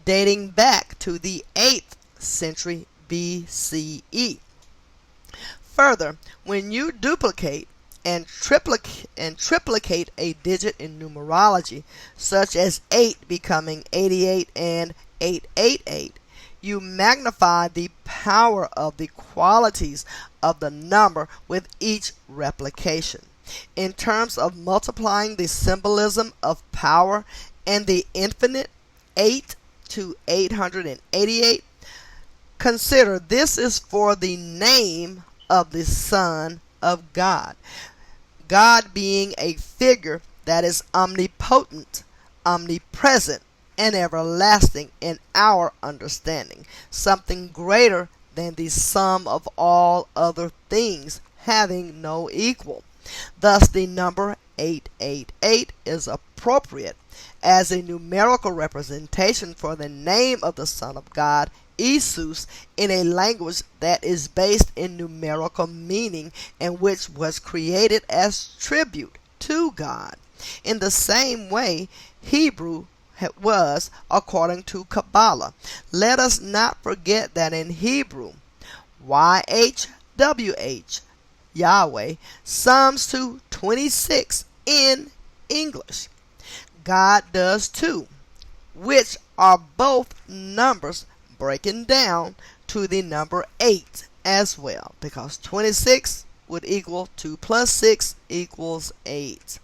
dating back to the 8th century BCE. Further, when you duplicate and triplicate a digit in numerology, such as 8 becoming 88 and 888, you magnify the power of the qualities of the number with each replication. In terms of multiplying the symbolism of power and the infinite 8 to 888, consider this is for the name of the Son of God. God being a figure that is omnipotent, omnipresent, and everlasting in our understanding, something greater than the sum of all other things, having no equal. Thus, the number 888 is appropriate as a numerical representation for the name of the Son of God, Isus, in a language that is based in numerical meaning and which was created as tribute to God. In the same way, Hebrew was according to Kabbalah. Let us not forget that in Hebrew, YHWH, Yahweh, sums to 26 in English. God does too, which are both numbers breaking down to the number 8 as well, because 26 would equal 2 plus 6 equals 8.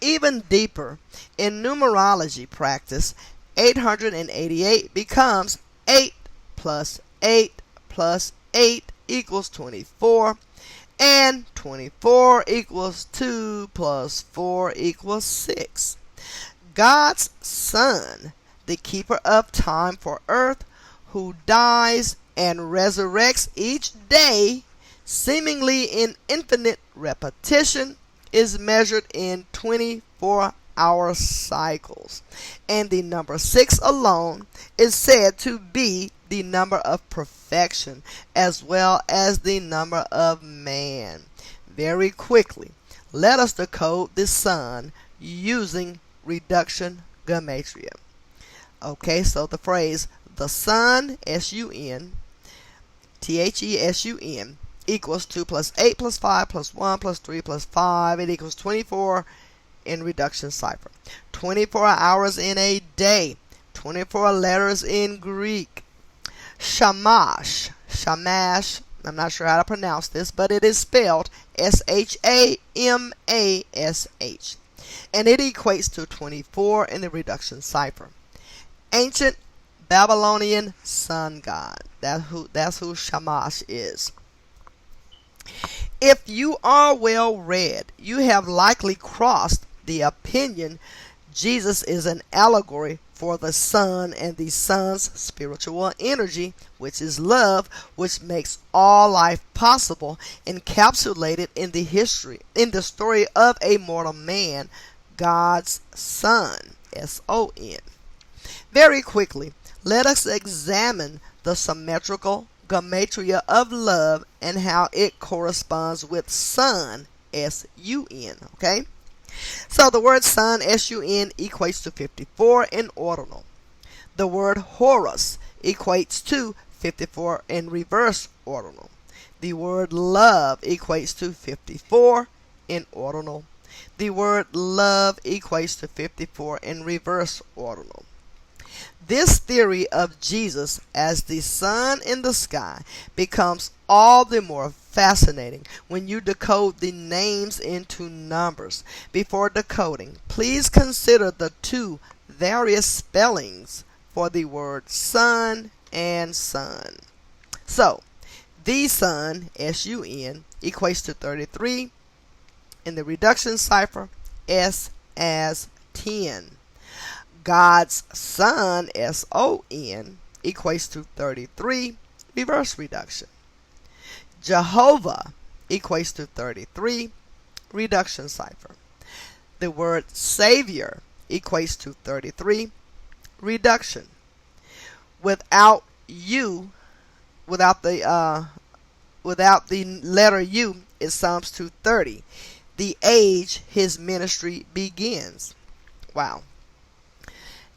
Even deeper, in numerology practice, 888 becomes 8 plus 8 plus 8 equals 24, and 24 equals 2 plus 4 equals 6. God's Son, the keeper of time for earth, who dies and resurrects each day, seemingly in infinite repetition, is measured in 24-hour cycles, and the number 6 alone is said to be the number of perfection as well as the number of man. Very quickly, let us decode the Son using reduction Gematria. Okay, so the phrase the Son, S-U-N, T-H-E-S-U-N, equals 2 plus 8 plus 5 plus 1 plus 3 plus 5. It equals 24 in reduction cipher. 24 hours in a day. 24 letters in Greek. Shamash. Shamash. I'm not sure how to pronounce this, but it is spelled S-H-A-M-A-S-H. And it equates to 24 in the reduction cipher. Ancient Babylonian sun god. That's who Shamash is. If you are well read, you have likely crossed the opinion Jesus is an allegory for the Son and the Son's spiritual energy, which is love, which makes all life possible, encapsulated in the story of a mortal man, God's Son, S-O-N. Very quickly, let us examine the symmetrical Gematria of love and how it corresponds with Son, S-U-N, okay? So the word Son, S-U-N, equates to 54 in ordinal. The word Horus equates to 54 in reverse ordinal. The word love equates to 54 in ordinal. The word love equates to 54 in reverse ordinal. This theory of Jesus as the sun in the sky becomes all the more fascinating when you decode the names into numbers. Before decoding, please consider the two various spellings for the word sun and sun. So, the Son, S-U-N, equates to 33, In the reduction cipher, S as 10. God's Son, S-O-N, equates to 33, reverse reduction. Jehovah equates to 33, reduction cipher. The word Savior equates to 33, reduction. Without you, without the letter U, it sums to 30. The age his ministry begins. Wow.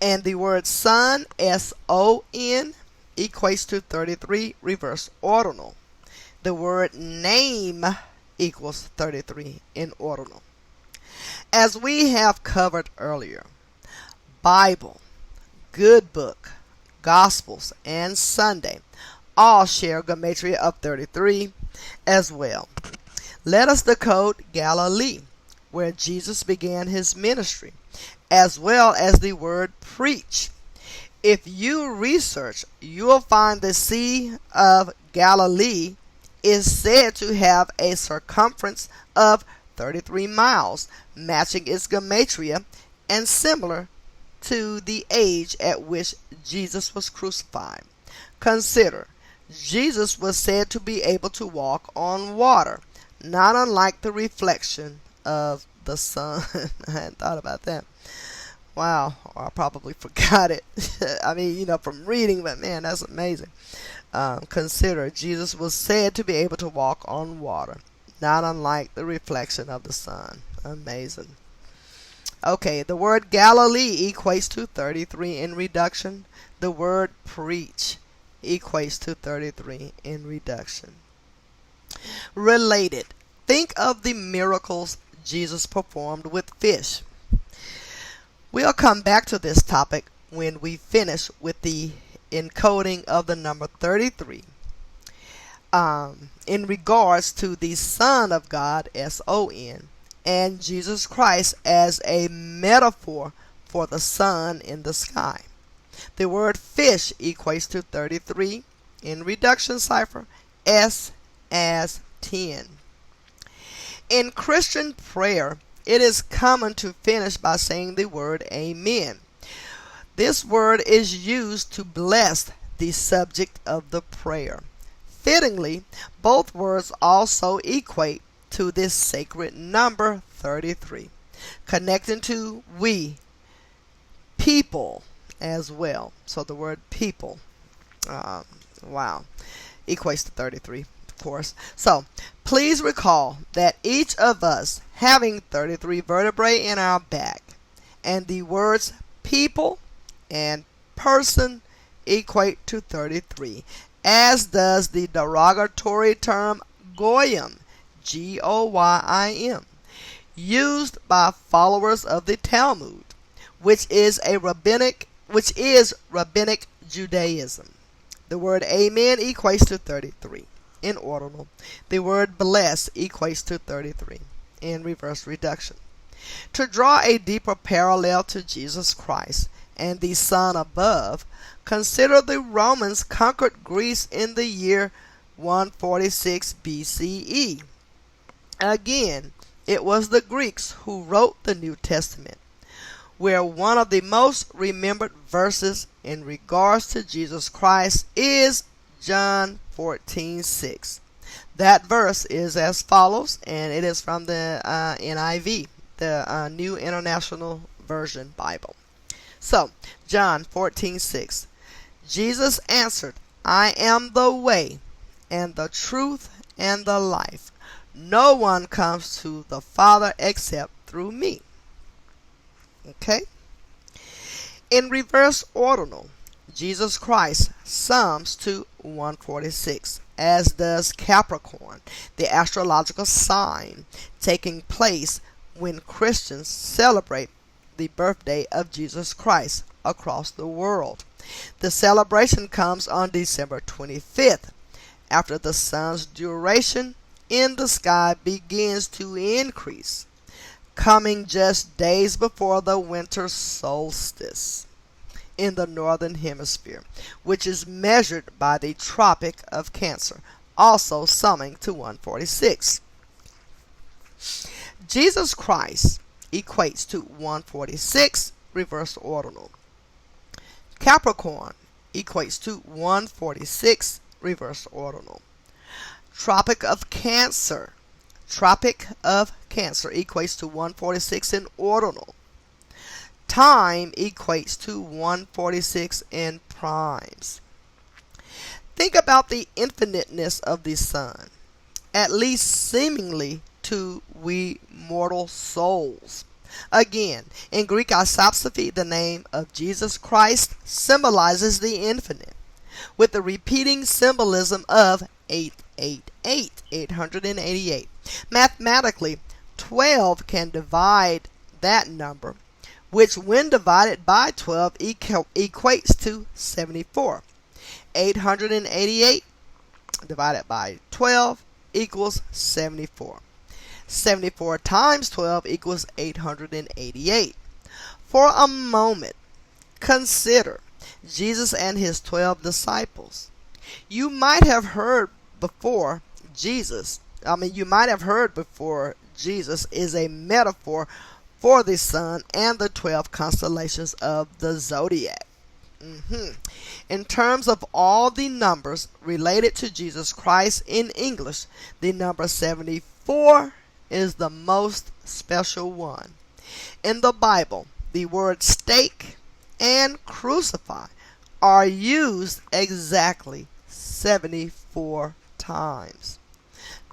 And the word Son, S-O-N, equates to 33, reverse ordinal. The word name equals 33 in ordinal. As we have covered earlier, Bible, Good Book, Gospels, and Sunday all share Gematria of 33 as well. Let us decode Galilee, where Jesus began his ministry, as well as the word preach. If you research, you will find the Sea of Galilee is said to have a circumference of 33 miles, matching its Gematria and similar to the age at which Jesus was crucified. Consider, Jesus was said to be able to walk on water, not unlike the reflection of the sun. I hadn't thought about that. Wow, I probably forgot it. I mean, from reading, but man, that's amazing. Consider, Jesus was said to be able to walk on water, not unlike the reflection of the sun. Amazing. Okay, the word Galilee equates to 33 in reduction. The word preach equates to 33 in reduction. Related. Think of the miracles Jesus performed with fish. We'll come back to this topic when we finish with the encoding of the number 33. In regards to the Son of God, S-O-N, and Jesus Christ as a metaphor for the sun in the sky. The word fish equates to 33 in reduction cipher, S as 10. In Christian prayer, it is common to finish by saying the word Amen. This word is used to bless the subject of the prayer. Fittingly, both words also equate to this sacred number 33, connecting to we, people as well. So the word people, equates to 33, of course. So please recall that each of us having 33 vertebrae in our back, and the words people and person equate to 33, as does the derogatory term goyim, G-O-Y-I-M, used by followers of the Talmud, which is rabbinic Judaism. The word amen equates to 33 in ordinal. The word bless equates to 33 in reverse reduction. To draw a deeper parallel to Jesus Christ and the Son above, consider the Romans conquered Greece in the year 146 BCE. Again, it was the Greeks who wrote the New Testament, where one of the most remembered verses in regards to Jesus Christ is John 14:6. That verse is as follows, and it is from the NIV, the New International Version Bible. So, John 14:6. Jesus answered, I am the way, and the truth, and the life. No one comes to the Father except through me. Okay? In reverse ordinal, Jesus Christ sums to 146, as does Capricorn, the astrological sign, taking place when Christians celebrate the birthday of Jesus Christ across the world. The celebration comes on December 25th, after the sun's duration in the sky begins to increase, coming just days before the winter solstice in the northern hemisphere, which is measured by the Tropic of Cancer, also summing to 146. Jesus Christ equates to 146, reverse ordinal. Capricorn equates to 146, reverse ordinal. Tropic of Cancer. Tropic of Cancer equates to 146 in ordinal. Time equates to 146 in primes. Think about the infiniteness of the sun, at least seemingly to we mortal souls. Again, in Greek Isopsephy, the name of Jesus Christ symbolizes the infinite, with the repeating symbolism of 888, 888. Mathematically, 12 can divide that number, which when divided by 12 equates to 74. 888 divided by 12 equals 74. 74 times 12 equals 888. For a moment, consider Jesus and his 12 disciples. You might have heard before Jesus is a metaphor for the sun and the 12 constellations of the zodiac. In terms of all the numbers related to Jesus Christ in English, the number 74 is the most special one. In the Bible, the words stake and crucify are used exactly 74 times.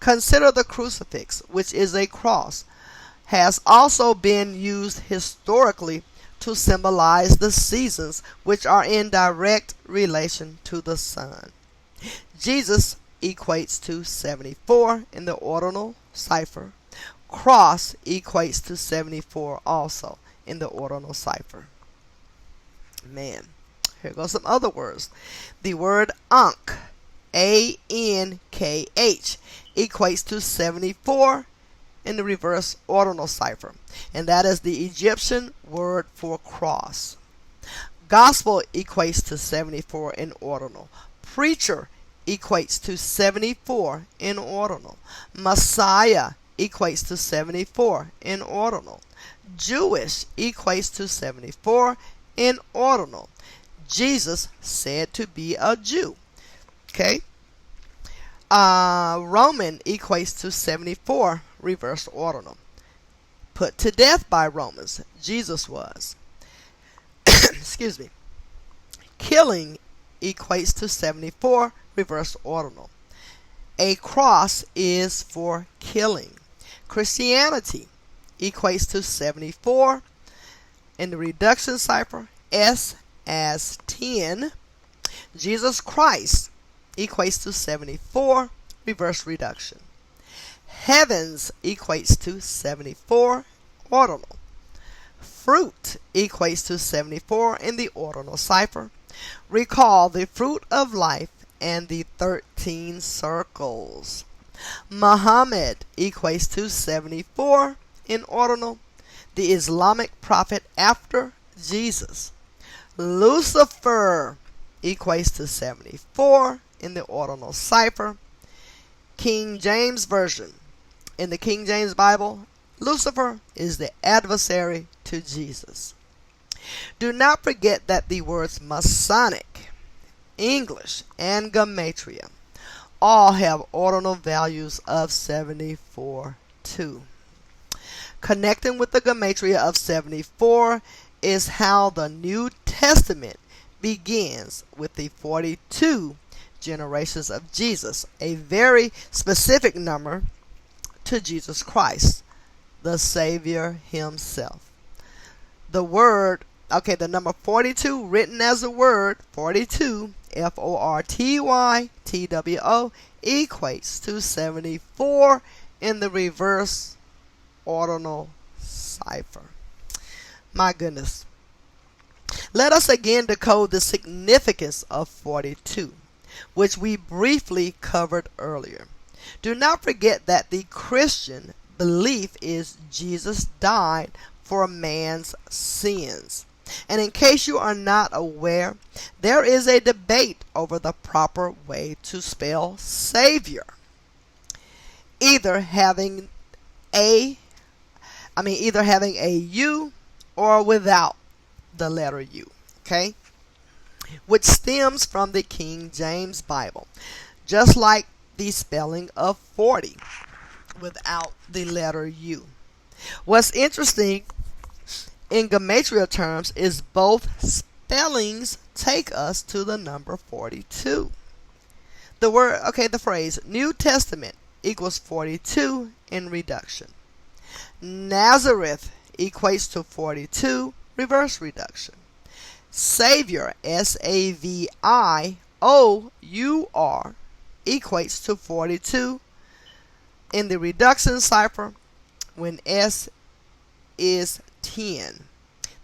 Consider the crucifix, which is a cross, has also been used historically to symbolize the seasons, which are in direct relation to the sun. Jesus equates to 74 in the ordinal cipher. Cross equates to 74 also in the ordinal cipher. Man, here goes some other words. The word Ankh, A-N-K-H, equates to 74 in the reverse ordinal cipher, and that is the Egyptian word for cross. Gospel equates to 74 in ordinal. Preacher equates to 74 in ordinal. Messiah equates to 74 in ordinal. Jewish equates to 74 in ordinal. Jesus said to be a Jew. Okay. Roman equates to 74 reverse ordinal. Put to death by Romans, Jesus was. Excuse me. Killing equates to 74 reverse ordinal. A cross is for killing. Christianity equates to 74 in the reduction cipher, S as 10. Jesus Christ equates to 74 reverse reduction. Heavens equates to 74 ordinal. Fruit equates to 74 in the ordinal cipher. Recall the fruit of life and the 13 circles. Muhammad equates to 74 in ordinal. The Islamic prophet after Jesus. Lucifer equates to 74 in the ordinal cipher. King James Version. In the King James Bible, Lucifer is the adversary to Jesus. Do not forget that the words Masonic, English, and Gematria all have ordinal values of 74 too. Connecting with the Gematria of 74 is how the New Testament begins with the 42 generations of Jesus, a very specific number to Jesus Christ, the Savior himself. The number 42 written as a word, 42, F-O-R-T-Y-T-W-O, equates to 74 in the reverse ordinal cipher. My goodness. Let us again decode the significance of 42, which we briefly covered earlier. Do not forget that the Christian belief is Jesus died for man's sins. And in case you are not aware, there is a debate over the proper way to spell Savior. Either having A either having a U or without the letter U, okay? Which stems from the King James Bible, just like the spelling of 40 without the letter U. What's interesting in Gematria terms is both spellings take us to the number 42. The phrase New Testament equals 42 in reduction. Nazareth equates to 42, reverse reduction. Savior, S-A-V-I-O-U-R, equates to 42 in the reduction cipher when S is 10.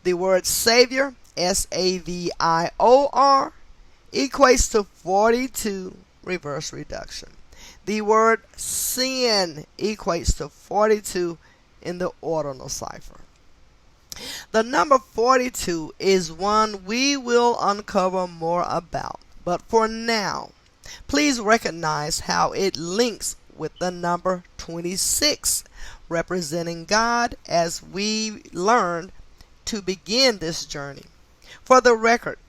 The word Savior, S-A-V-I-O-R, equates to 42, reverse reduction. The word sin equates to 42 in the ordinal cipher. The number 42 is one we will uncover more about, but for now, please recognize how it links with the number 26, representing God, as we learned to begin this journey. For the record,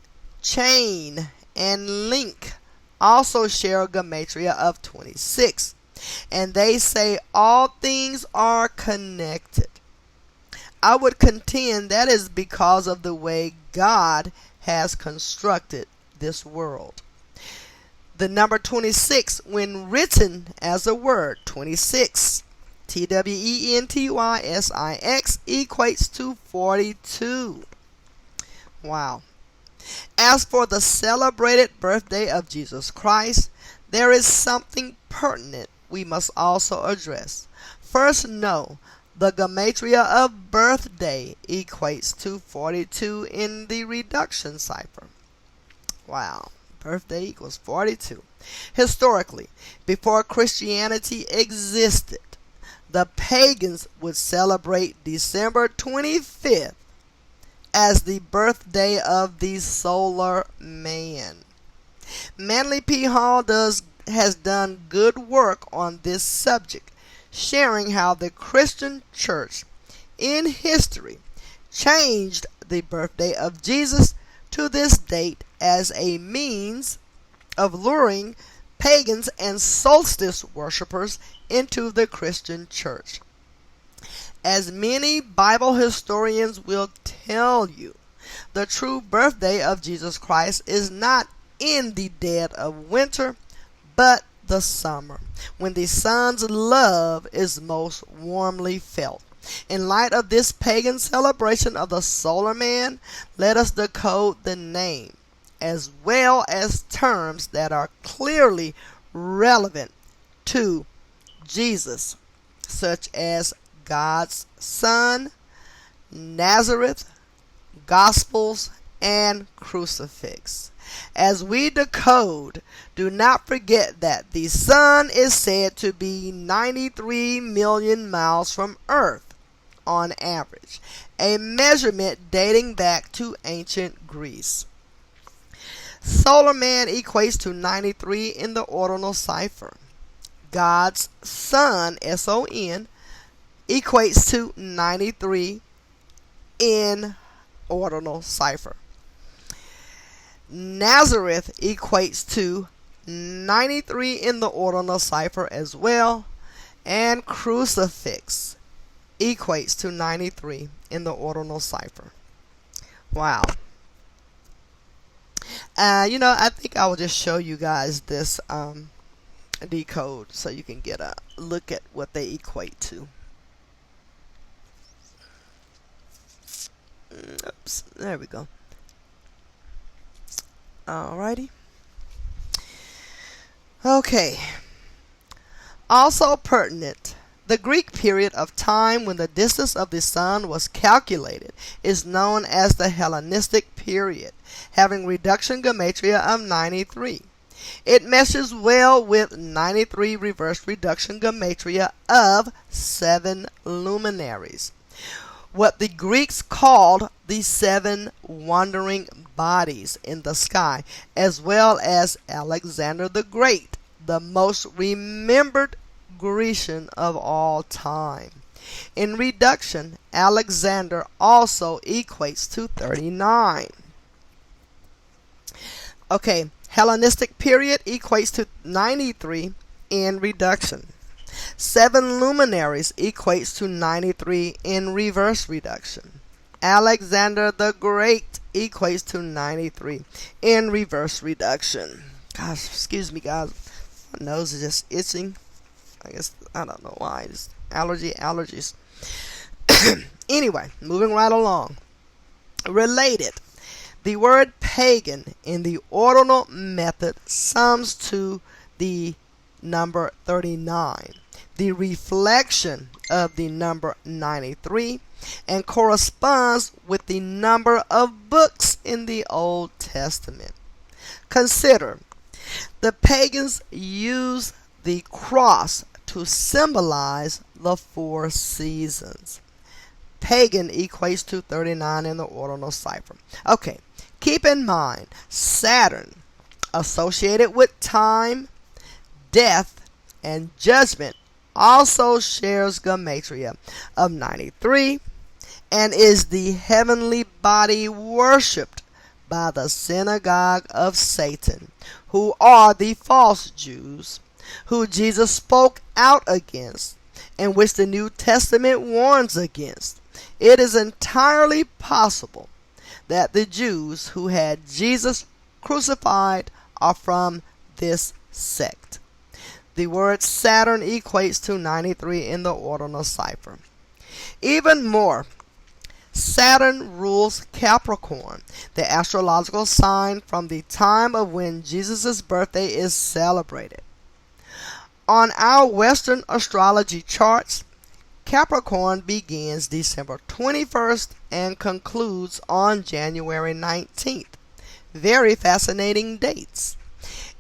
chain and link also share a gematria of 26, and they say all things are connected. I would contend that is because of the way God has constructed this world. The number 26, when written as a word, 26, T-W-E-N-T-Y-S-I-X, equates to 42. Wow. As for the celebrated birthday of Jesus Christ, there is something pertinent we must also address. First, know the gematria of birthday equates to 42 in the reduction cipher. Wow, birthday equals 42. Historically, before Christianity existed, the pagans would celebrate December 25th as the birthday of the solar man. Manly P. Hall has done good work on this subject, sharing how the Christian church in history changed the birthday of Jesus to this date as a means of luring pagans and solstice worshippers into the Christian church. As many Bible historians will tell you, the true birthday of Jesus Christ is not in the dead of winter, but the summer, when the sun's love is most warmly felt. In light of this pagan celebration of the solar man, let us decode the name, as well as terms that are clearly relevant to Jesus, such as God's Son, Nazareth, Gospels, and Crucifix. As we decode, do not forget that the sun is said to be 93 million miles from Earth on average, a measurement dating back to ancient Greece. Solar man equates to 93 in the ordinal cipher. God's Son, S-O-N, equates to 93 in ordinal cipher. Nazareth equates to 93 in the ordinal cipher as well, and crucifix equates to 93 in the ordinal cipher. Wow. I think I will just show you guys this decode so you can get a look at what they equate to. Oops, there we go. Alrighty. Okay. Also pertinent, the Greek period of time when the distance of the sun was calculated is known as the Hellenistic period, having reduction gematria of 93. It meshes well with 93 reverse reduction gematria of 7 luminaries, what the Greeks called the 7 wandering bodies in the sky, as well as Alexander the Great, the most remembered Grecian of all time. In reduction, Alexander also equates to 39. Okay, Hellenistic period equates to 93 in reduction. 7 luminaries equates to 93 in reverse reduction. Alexander the Great equates to 93 in reverse reduction. Gosh, excuse me, guys. My nose is just itching. I guess, I don't know why. Just allergies. Anyway, moving right along. Related. The word pagan in the ordinal method sums to the number 39, the reflection of the number 93, and corresponds with the number of books in the Old Testament. Consider, the pagans used the cross to symbolize the 4 seasons. Pagan equates to 39 in the ordinal cipher. Okay, keep in mind, Saturn, associated with time, death, and judgment, also shares Gematria of 93 and is the heavenly body worshipped by the synagogue of Satan, who are the false Jews, who Jesus spoke out against, and which the New Testament warns against. It is entirely possible that the Jews who had Jesus crucified are from this sect. The word Saturn equates to 93 in the ordinal cipher. Even more, Saturn rules Capricorn, the astrological sign from the time of when Jesus' birthday is celebrated. On our Western astrology charts, Capricorn begins December 21st and concludes on January 19th. Very fascinating dates.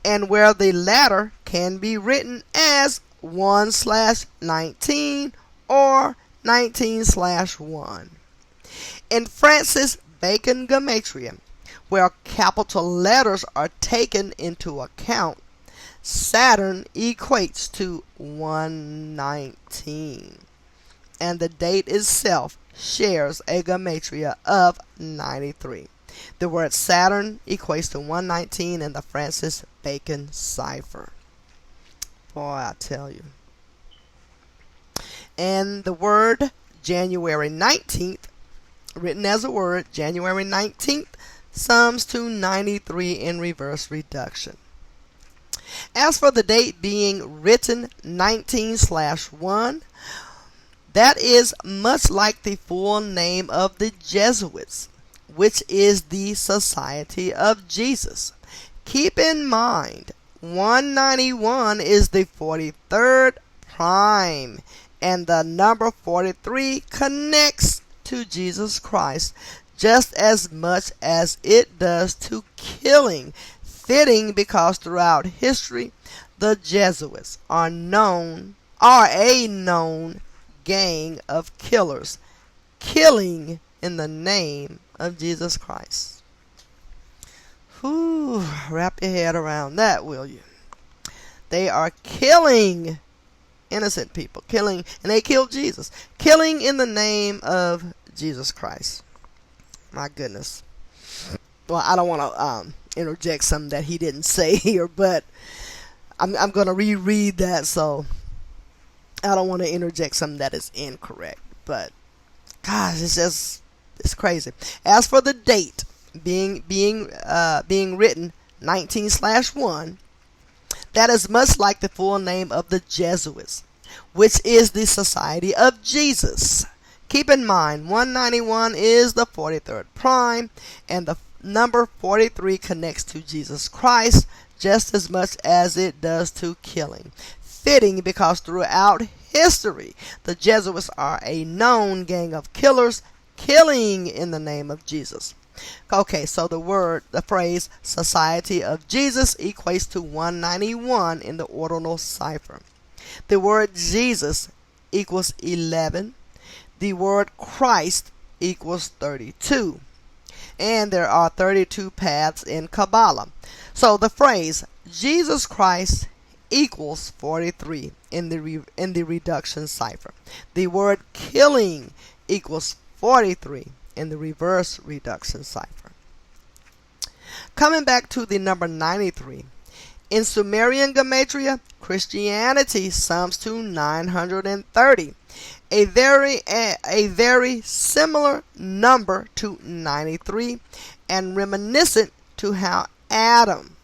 And where the latter can be written as 1/19 or 19/1. In Francis Bacon Gematria, where capital letters are taken into account, Saturn equates to 119, and the date itself shares a Gematria of 93. The word Saturn equates to 119 in the Francis Bacon cipher. Boy, I tell you. And the word January 19th, written as a word, January 19th, sums to 93 in reverse reduction. As for the date being written 19/1, that is much like the full name of the Jesuits, which is the Society of Jesus. Keep in mind, 191 is the 43rd prime, and the number 43 connects to Jesus Christ just as much as it does to killing. Fitting, because throughout history, the Jesuits are a known gang of killers, killing in the name of Jesus Christ. Whew, wrap your head around that, will you? They are killing innocent people, killing, and they killed Jesus, killing in the name of Jesus Christ. My goodness. Well, I don't want to interject something that he didn't say here, but I'm going to reread that, so I don't want to interject something that is incorrect. But gosh, it's crazy. As for the date being written 19/1, that is much like the full name of the Jesuits, which is the Society of Jesus. Keep in mind, 191 is the 43rd prime, and the number 43 connects to Jesus Christ just as much as it does to killing. Fitting, because throughout history, the Jesuits are a known gang of killers, killing in the name of Jesus. Okay, so the phrase Society of Jesus equates to 191 in the ordinal cipher. The word Jesus equals 11. The word Christ equals 32. And there are 32 paths in Kabbalah. So the phrase Jesus Christ equals 43 in the reduction cipher. The word killing equals 43 in the reverse reduction cipher. Coming back to the number 93. In Sumerian Gematria, Christianity sums to 930, a very similar number to 93 and reminiscent to how Adam,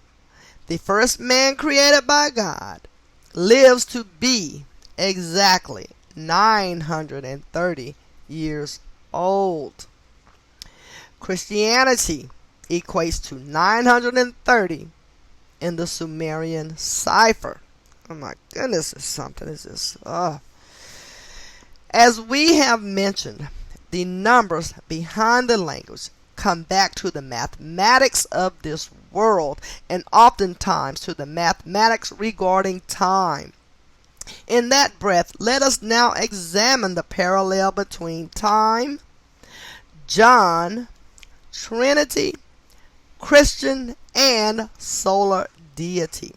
the first man created by God, lives to be exactly 930 years old. Christianity equates to 930 in the Sumerian cipher. Oh my goodness, it's something. It's just, As we have mentioned, the numbers behind the language come back to the mathematics of this world and oftentimes to the mathematics regarding time. In that breath, let us now examine the parallel between time, John, Trinity, Christian, and solar deity.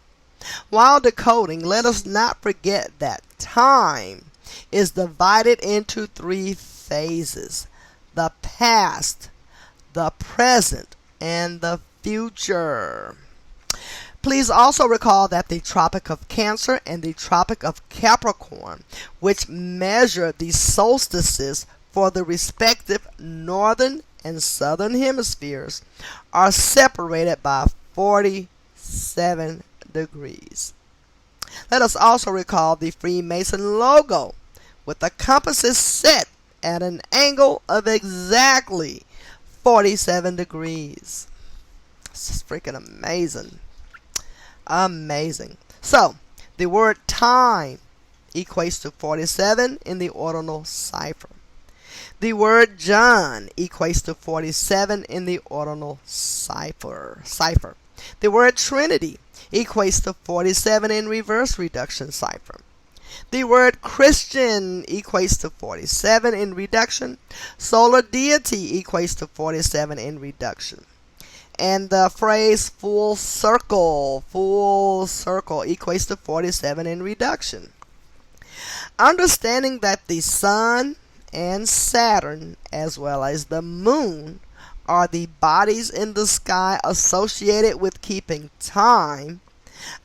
While decoding, let us not forget that time is divided into three phases: the past, the present, and the future. Please also recall that the Tropic of Cancer and the Tropic of Capricorn, which measure the solstices for the respective northern and southern hemispheres, are separated by 47 degrees. Let us also recall the Freemason logo with the compasses set at an angle of exactly 47 degrees. This is freaking amazing. Amazing. So, the word time equates to 47 in the ordinal cipher. The word John equates to 47 in the ordinal cipher. The word Trinity equates to 47 in reverse reduction cipher. The word Christian equates to 47 in reduction. Solar deity equates to 47 in reduction. And the phrase full circle equates to 47 in reduction. Understanding that the sun and Saturn, as well as the moon, are the bodies in the sky associated with keeping time,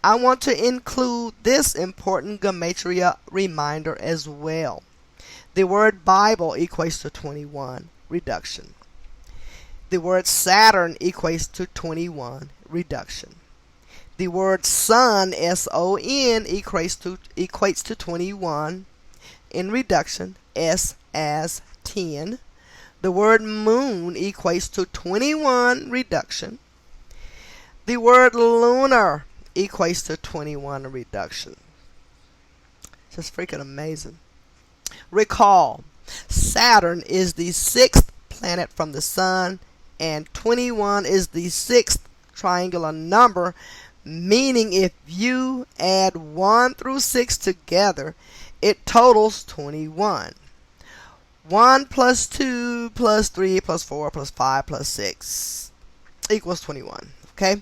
I want to include this important Gematria reminder as well. The word Bible equates to 21, reduction. The word Saturn equates to 21, reduction. The word Sun, S-O-N, equates to 21 in reduction, S as 10. The word Moon equates to 21, reduction. The word Lunar equates to 21, reduction. Just freaking amazing. Recall, Saturn is the sixth planet from the Sun, and 21 is the sixth triangular number, meaning if you add 1 through 6 together, it totals 21. 1 plus 2 plus 3 plus 4 plus 5 plus 6 equals 21. Okay?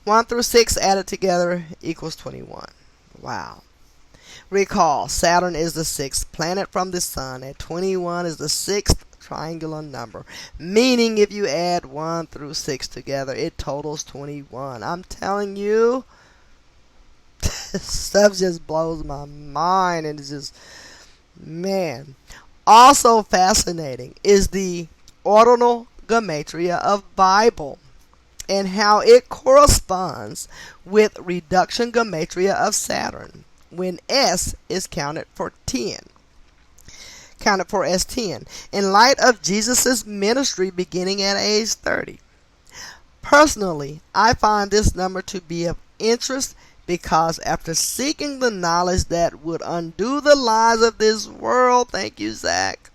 1 through 6 added together equals 21. Wow. Recall, Saturn is the sixth planet from the Sun, and 21 is the sixth triangular number, meaning if you add 1 through 6 together, it totals 21. I'm telling you, stuff just blows my mind, and it's just, man. Also fascinating is the ordinal Gematria of Bible and how it corresponds with reduction Gematria of Saturn when S is counted for S10, in light of Jesus' ministry beginning at age 30. Personally, I find this number to be of interest because after seeking the knowledge that would undo the lies of this world, thank you, Zach,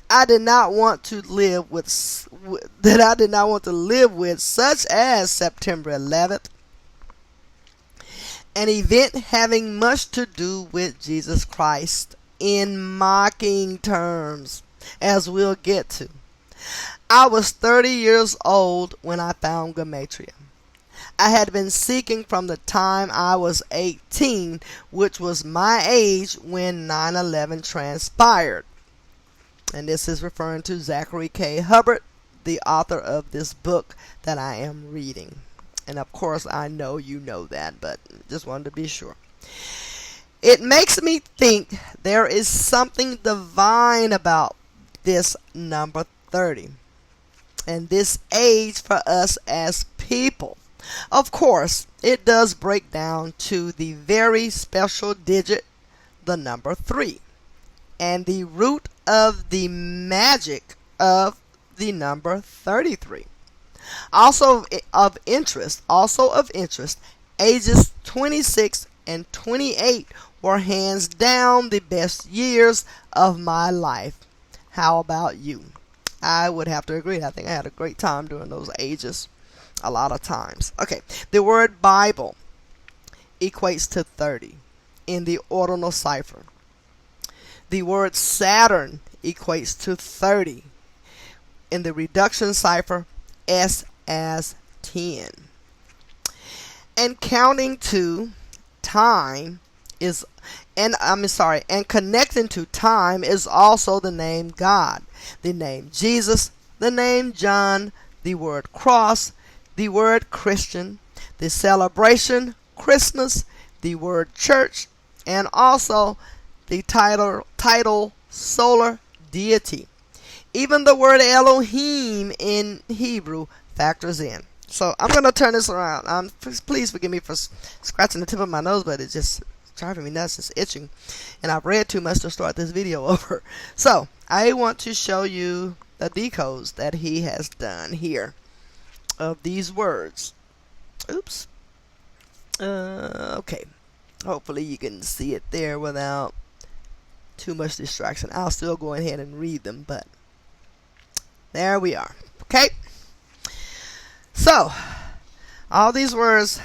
I did not want to live with such as September 11th, an event having much to do with Jesus Christ in mocking terms, as we'll get to. I was 30 years old when I found Gematria. I had been seeking from the time I was 18, which was my age when 9/11 transpired. And this is referring to Zachary K. Hubbard, the author of this book that I am reading. And of course, I know you know that, but just wanted to be sure. It makes me think there is something divine about this number 30 and this age for us as people. Of course, it does break down to the very special digit, the number 3, and the root of the magic of the number 33. Also of interest, ages 26 and 28 were hands down the best years of my life. How about you? I would have to agree. I think I had a great time during those ages a lot of times. Okay, the word Bible equates to 30 in the ordinal cipher. The word Saturn equates to 30 in the reduction cipher, S as 10. And counting to time is, and connecting to time is also the name God, the name Jesus, the name John, the word cross, the word Christian, the celebration Christmas, the word church, and also the title solar deity. Even the word Elohim in Hebrew factors in. So I'm going to turn this around. Please forgive me for scratching the tip of my nose, but it's just driving me nuts. It's itching. And I've read too much to start this video over. So I want to show you the decodes that he has done here of these words. Oops. Okay. Hopefully you can see it there without too much distraction. I'll still go ahead and read them, but there we are. Okay. So, all these words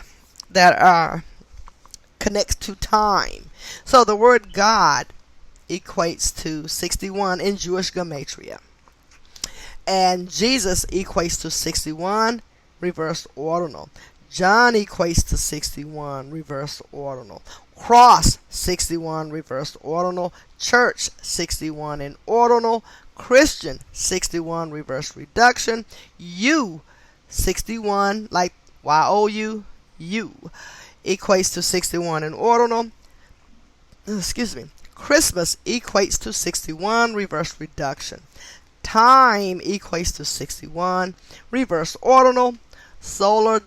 that are connect to time. So the word God equates to 61 in Jewish Gematria. And Jesus equates to 61, reversed ordinal. John equates to 61, reversed ordinal. Cross, 61, reversed ordinal. Church, 61 in ordinal. Christian, 61, reverse reduction. You, 61, like Y-O-U, you, equates to 61 in ordinal. Christmas equates to 61, reverse reduction. Time equates to 61, reverse ordinal. Solar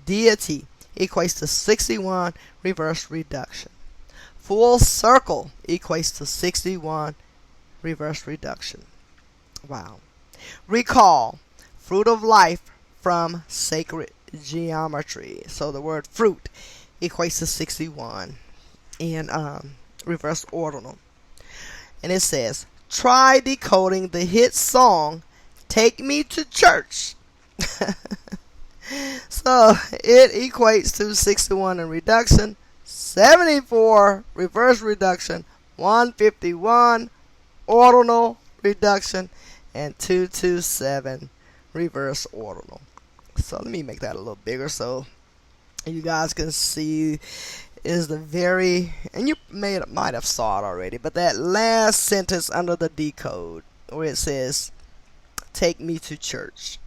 deity equates to 61, reverse reduction. Full circle equates to 61, reverse reduction. Wow. Recall, fruit of life from sacred geometry. So the word fruit equates to 61 in reverse ordinal. And it says, try decoding the hit song Take Me to Church. So it equates to 61 in reduction, 74 reverse reduction, 151 ordinal reduction, and 227 reverse ordinal. So let me make that a little bigger so you guys can see is the very, and you might have saw it already, but that last sentence under the decode where it says take me to church.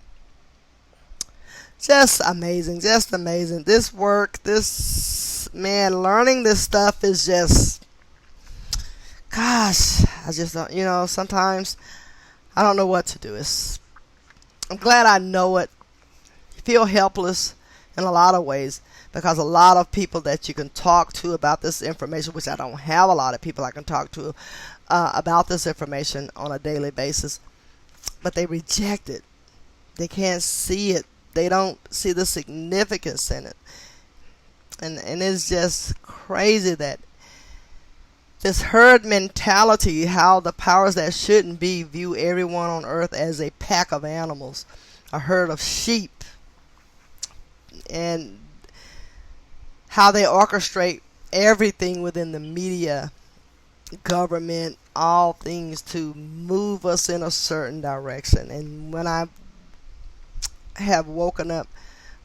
Just amazing, just amazing. This work, learning this stuff is just, gosh, I just don't, sometimes I don't know what to do. I'm glad I know it. You feel helpless in a lot of ways because a lot of people that you can talk to about this information, which I don't have a lot of people I can talk to about this information on a daily basis, but they reject it. They can't see it. They don't see the significance in it. And it's just crazy that this herd mentality, how the powers that shouldn't be view everyone on earth as a pack of animals, a herd of sheep, and how they orchestrate everything within the media, government, all things to move us in a certain direction. And when I have woken up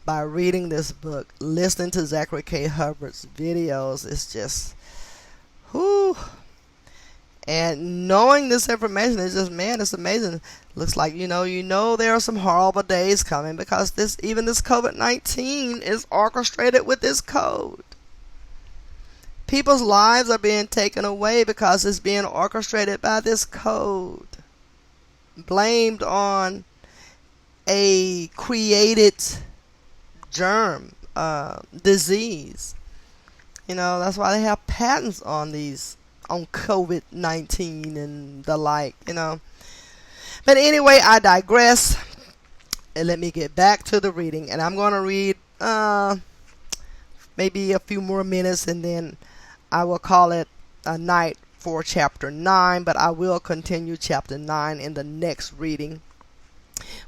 by reading this book, listening to Zachary K. Hubbard's videos. It's just, whoo. And knowing this information is just, man, it's amazing. Looks like, there are some horrible days coming, because this COVID-19 is orchestrated with this code. People's lives are being taken away because it's being orchestrated by this code. Blamed on a created germ, disease. That's why they have patents on COVID-19 and the like, But anyway, I digress. And let me get back to the reading. And I'm going to read maybe a few more minutes, and then I will call it a night for chapter 9. But I will continue chapter 9 in the next reading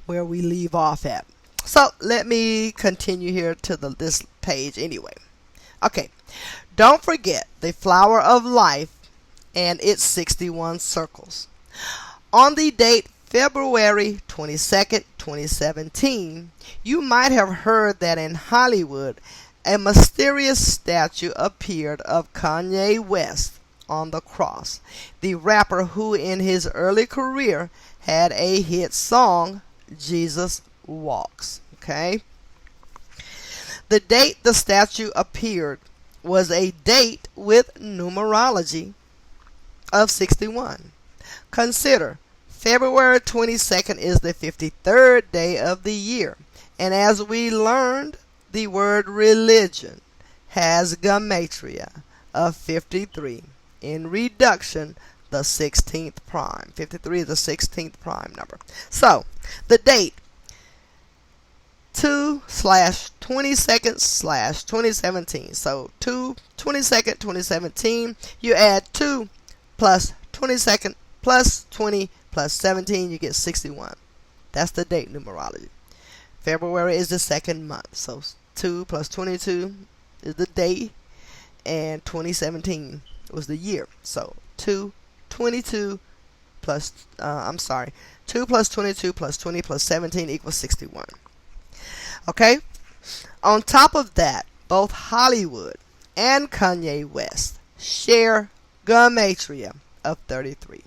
where we leave off at. So let me continue here to this page anyway. Okay. Don't forget the flower of life and its 61 circles. On the date February 22nd, 2017, you might have heard that in Hollywood, a mysterious statue appeared of Kanye West on the cross, the rapper who in his early career had a hit song, Jesus Walks. Okay? The date the statue appeared was a date with numerology of 61. Consider, February 22nd is the 53rd day of the year, and as we learned, the word religion has Gematria of 53. In reduction, the 16th prime. 53 is the 16th prime number. So, the date 2/22nd/2017. So 2/22nd 2017. You add 2 plus 22nd plus 20 plus 17. You get 61. That's the date numerology. February is the second month. So 2 plus 22 is the day, and 2017 was the year. So 2 plus 22 plus 20 plus 17 equals 61. Okay? On top of that, both Hollywood and Kanye West share Gematria of 33,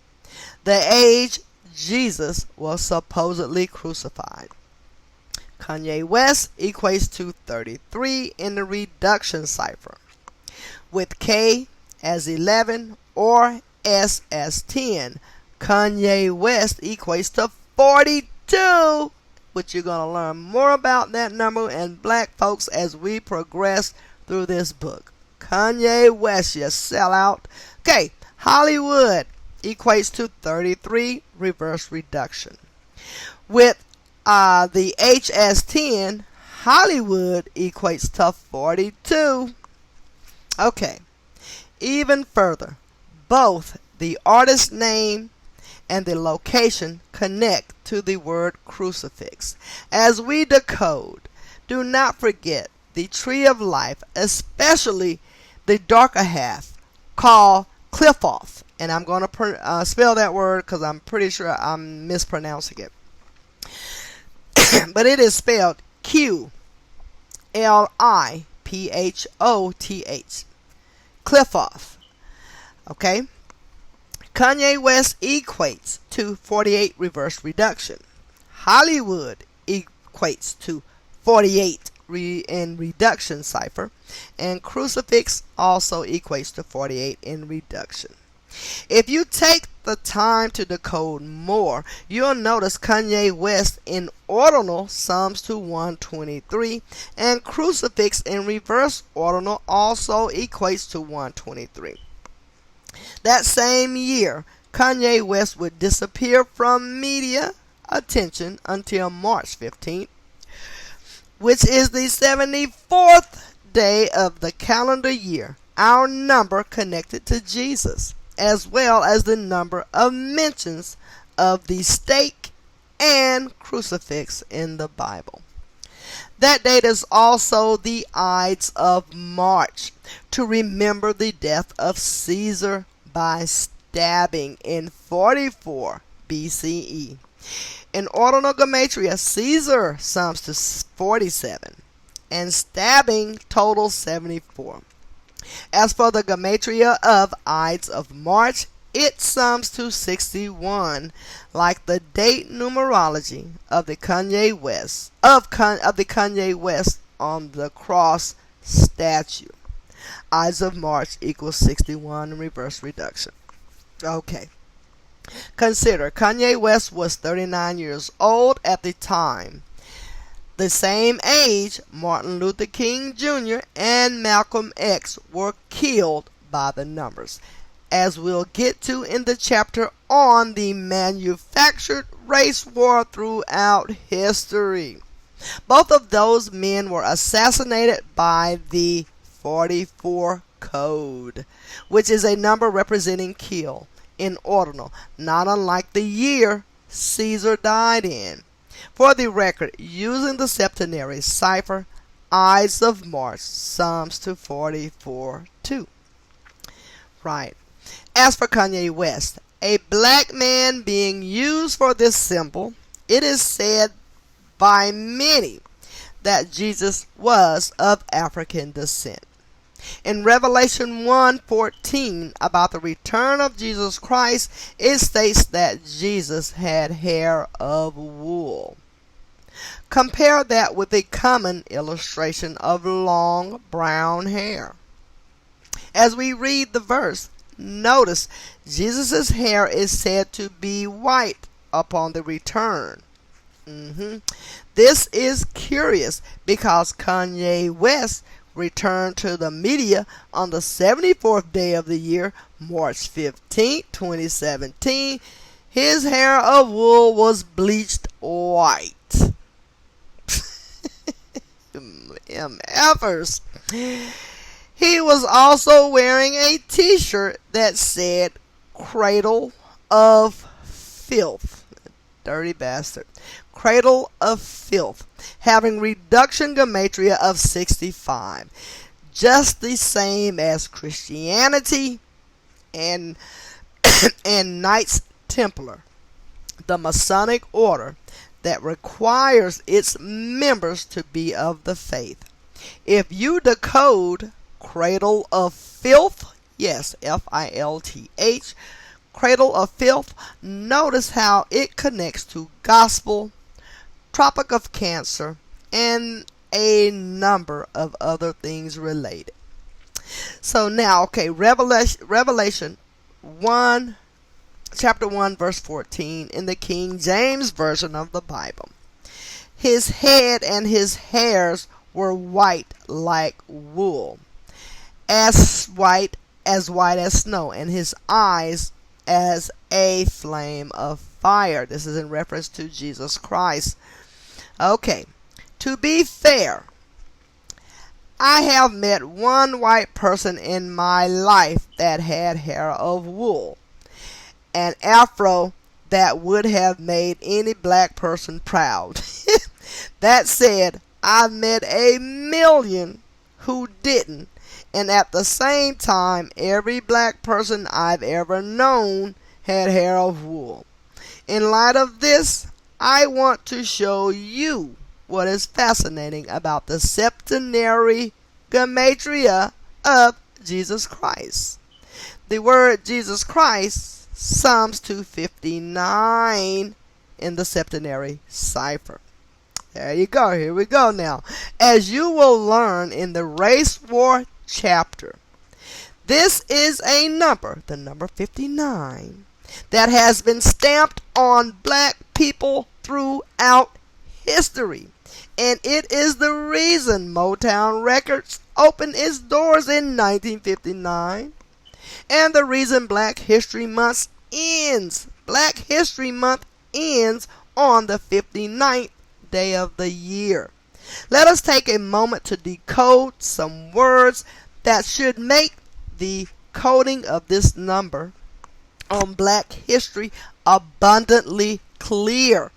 the age Jesus was supposedly crucified. Kanye West equates to 33 in the reduction cipher, with K as 11 or S as 10. Kanye West equates to 42, which you're going to learn more about that number and black folks as we progress through this book. Kanye West, you sellout. Okay, Hollywood equates to 33 reverse reduction. With the H as 10, Hollywood equates to 42. Okay, even further, both the artist name and the location connect to the word crucifix. As we decode, do not forget the tree of life, especially the darker half, called Cliffoff. And I'm going to spell that word because I'm pretty sure I'm mispronouncing it. But it is spelled Cliphoth. Cliffoff. Okay? Kanye West equates to 48 reverse reduction. Hollywood equates to 48 in reduction cipher. And crucifix also equates to 48 in reduction. If you take the time to decode more, you'll notice Kanye West in ordinal sums to 123, and crucifix in reverse ordinal also equates to 123. That same year, Kanye West would disappear from media attention until March 15th, which is the 74th day of the calendar year, our number connected to Jesus, as well as the number of mentions of the stake and crucifix in the Bible. That date is also the Ides of March, to remember the death of Caesar by stabbing in 44 BCE. In ordinal Gematria, Caesar sums to 47. and stabbing total 74. As for the Gematria of Ides of March, it sums to 61, like the date numerology of the Kanye West on the cross statue. Ides of March equals 61 in reverse reduction. Okay. Consider Kanye West was 39 years old at the time. The same age Martin Luther King Jr. and Malcolm X were killed by the numbers, as we'll get to in the chapter on the manufactured race war throughout history. Both of those men were assassinated by the 44 code, which is a number representing kill in ordinal, not unlike the year Caesar died in. For the record, using the septenary cipher, Ides of March sums to 44 too. Right. As for Kanye West, a black man being used for this symbol, it is said by many that Jesus was of African descent. In Revelation 1:14, about the return of Jesus Christ, it states that Jesus had hair of wool. Compare that with a common illustration of long brown hair. As we read the verse, notice Jesus' hair is said to be white upon the return. This is curious because Kanye West returned to the media on the 74th day of the year, March 15, 2017. His hair of wool was bleached white. MFers. He was also wearing a t-shirt that said Cradle of Filth. Dirty bastard. Cradle of Filth, having reduction gematria of 65, just the same as Christianity and Knights Templar, the Masonic order that requires its members to be of the faith. If you decode Cradle of Filth, yes, F-I-L-T-H, Cradle of Filth, notice how it connects to gospel, Tropic of Cancer, and a number of other things related. So now, okay, Revelation 1, chapter 1, verse 14, in the King James Version of the Bible. His head and his hairs were white like wool, as white as snow, and his eyes as a flame of fire. This is in reference to Jesus Christ. Okay, to be fair, I have met one white person in my life that had hair of wool, an afro that would have made any black person proud. That said, I've met a million who didn't, and at the same time, every black person I've ever known had hair of wool. In light of this, I want to show you what is fascinating about the septenary gematria of Jesus Christ. The word Jesus Christ sums to 59 in the septenary cipher. There you go. Here we go now. As you will learn in the race war chapter, this is a number, the number 59, that has been stamped on black people throughout history. And it is the reason Motown Records opened its doors in 1959. And the reason Black History Month ends. Black History Month ends on the 59th day of the year. Let us take a moment to decode some words that should make the coding of this number on Black history abundantly clear.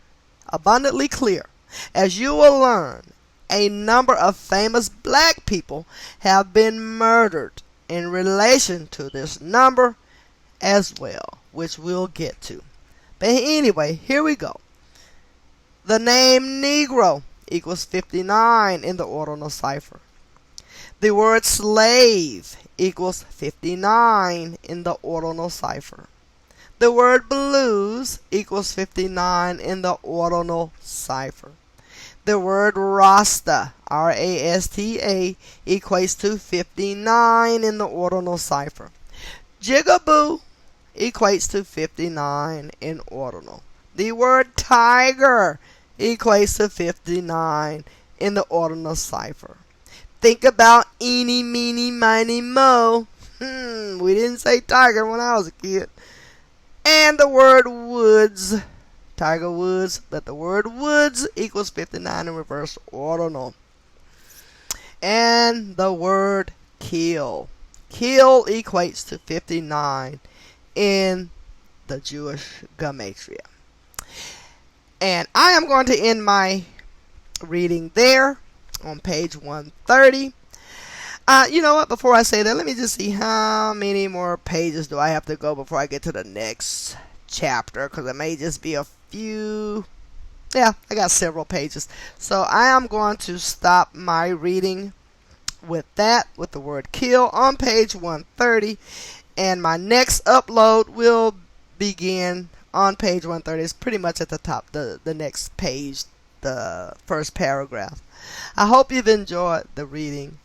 Abundantly clear. As you will learn, a number of famous black people have been murdered in relation to this number as well, which we'll get to. But anyway, here we go. The name Negro equals 59 in the ordinal cipher. The word slave equals 59 in the ordinal cipher. The word blues equals 59 in the ordinal cipher. The word Rasta, R-A-S-T-A, equates to 59 in the ordinal cipher. Jigaboo equates to 59 in ordinal. The word tiger equates to 59 in the ordinal cipher. Think about eeny, meeny, miny, mo. We didn't say tiger when I was a kid. And the word woods, Tiger Woods, but the word woods equals 59 in reverse ordinal. And the word kill. Kill equates to 59 in the Jewish Gematria. And I am going to end my reading there on page 130. You know what? Before I say that, let me just see how many more pages do I have to go before I get to the next chapter, because it may just be a few. Yeah, I got several pages. So I am going to stop my reading with that, with the word kill on page 130. And my next upload will begin on page 130. It's pretty much at the top, the next page, the first paragraph. I hope you've enjoyed the reading.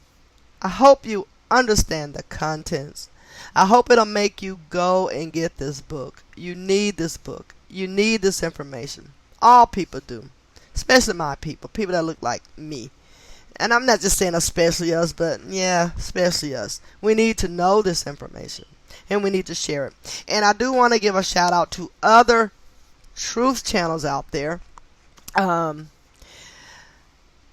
I hope you understand the contents. I hope it'll make you go and get this book. You need this book. You need this information. All people do. Especially my people. People that look like me. And I'm not just saying especially us, but yeah, especially us. We need to know this information. And we need to share it. And I do want to give a shout out to other truth channels out there.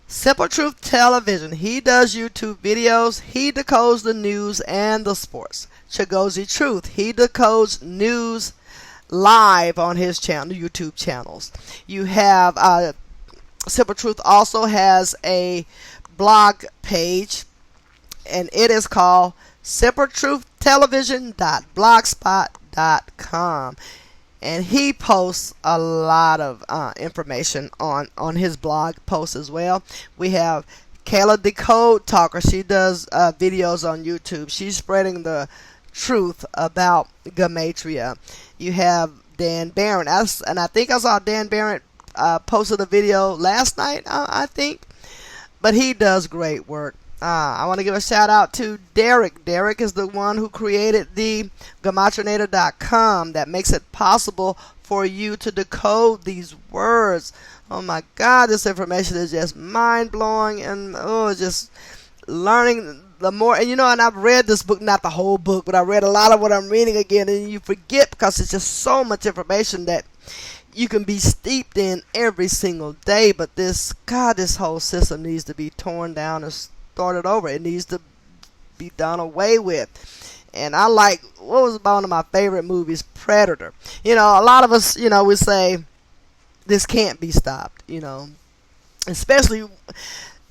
Simple Truth Television. He does YouTube videos. He decodes the news and the sports. Chigozie Truth. He decodes news live on his channel, YouTube channels. You have Simple Truth also has a blog page, and it is called simpletruth.television.blogspot.com. And he posts a lot of information on his blog posts as well. We have Kayla the Code Talker. She does videos on YouTube. She's spreading the truth about Gematria. You have Dan Barron. And I think I saw Dan Barron posted a video last night, I think. But he does great work. I want to give a shout out to Derek. Derek is the one who created the Gematrinator.com that makes it possible for you to decode these words. Oh my God, this information is just mind-blowing, and just learning the more. And and I've read this book, not the whole book, but I read a lot of what I'm reading again, and you forget because it's just so much information that you can be steeped in every single day. But this whole system needs to be torn down and started over. It needs to be done away with. And I like, what was one of my favorite movies? Predator. A lot of us, we say this can't be stopped, especially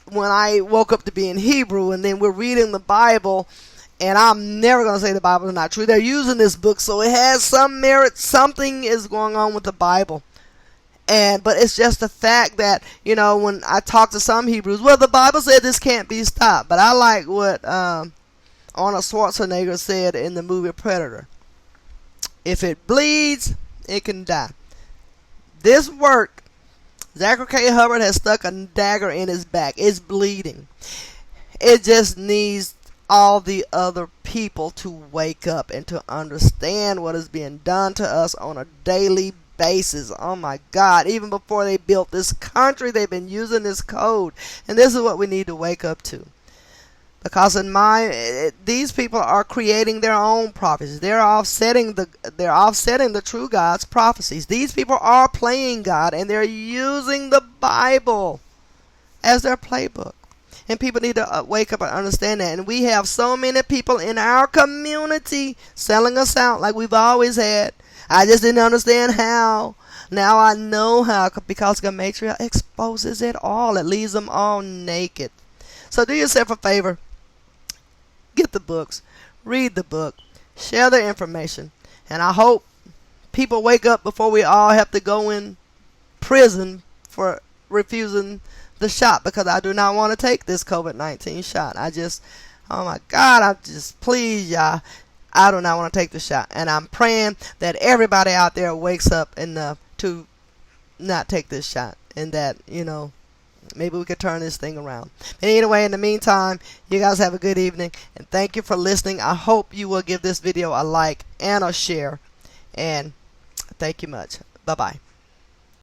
when I woke up to be in Hebrew, and then we're reading the Bible, and I'm never going to say the Bible is not true. They're using this book, so it has some merit. Something is going on with the Bible. But it's just the fact that, when I talk to some Hebrews, well, the Bible said this can't be stopped. But I like what Arnold Schwarzenegger said in the movie Predator. If it bleeds, it can die. This work, Zachary K. Hubbard has stuck a dagger in his back. It's bleeding. It just needs all the other people to wake up and to understand what is being done to us on a daily basis. Oh my God, even before they built this country, they've been using this code, and this is what we need to wake up to, because these people are creating their own prophecies. They're offsetting the true God's prophecies. These people are playing God, and they're using the Bible as their playbook. And people need to wake up and understand that. And we have so many people in our community selling us out like we've always had. I just didn't understand how. Now I know how, because Gematria exposes it all. It leaves them all naked. So do yourself a favor. Get the books. Read the book. Share the information. And I hope people wake up before we all have to go in prison for refusing the shot, because I do not want to take this COVID-19 shot. I just, oh my God, I just, please, y'all, I do not want to take the shot. And I'm praying that everybody out there wakes up enough to not take this shot, and that, maybe we could turn this thing around. But anyway, in the meantime, you guys have a good evening, and thank you for listening. I hope you will give this video a like and a share, and thank you much. Bye-bye.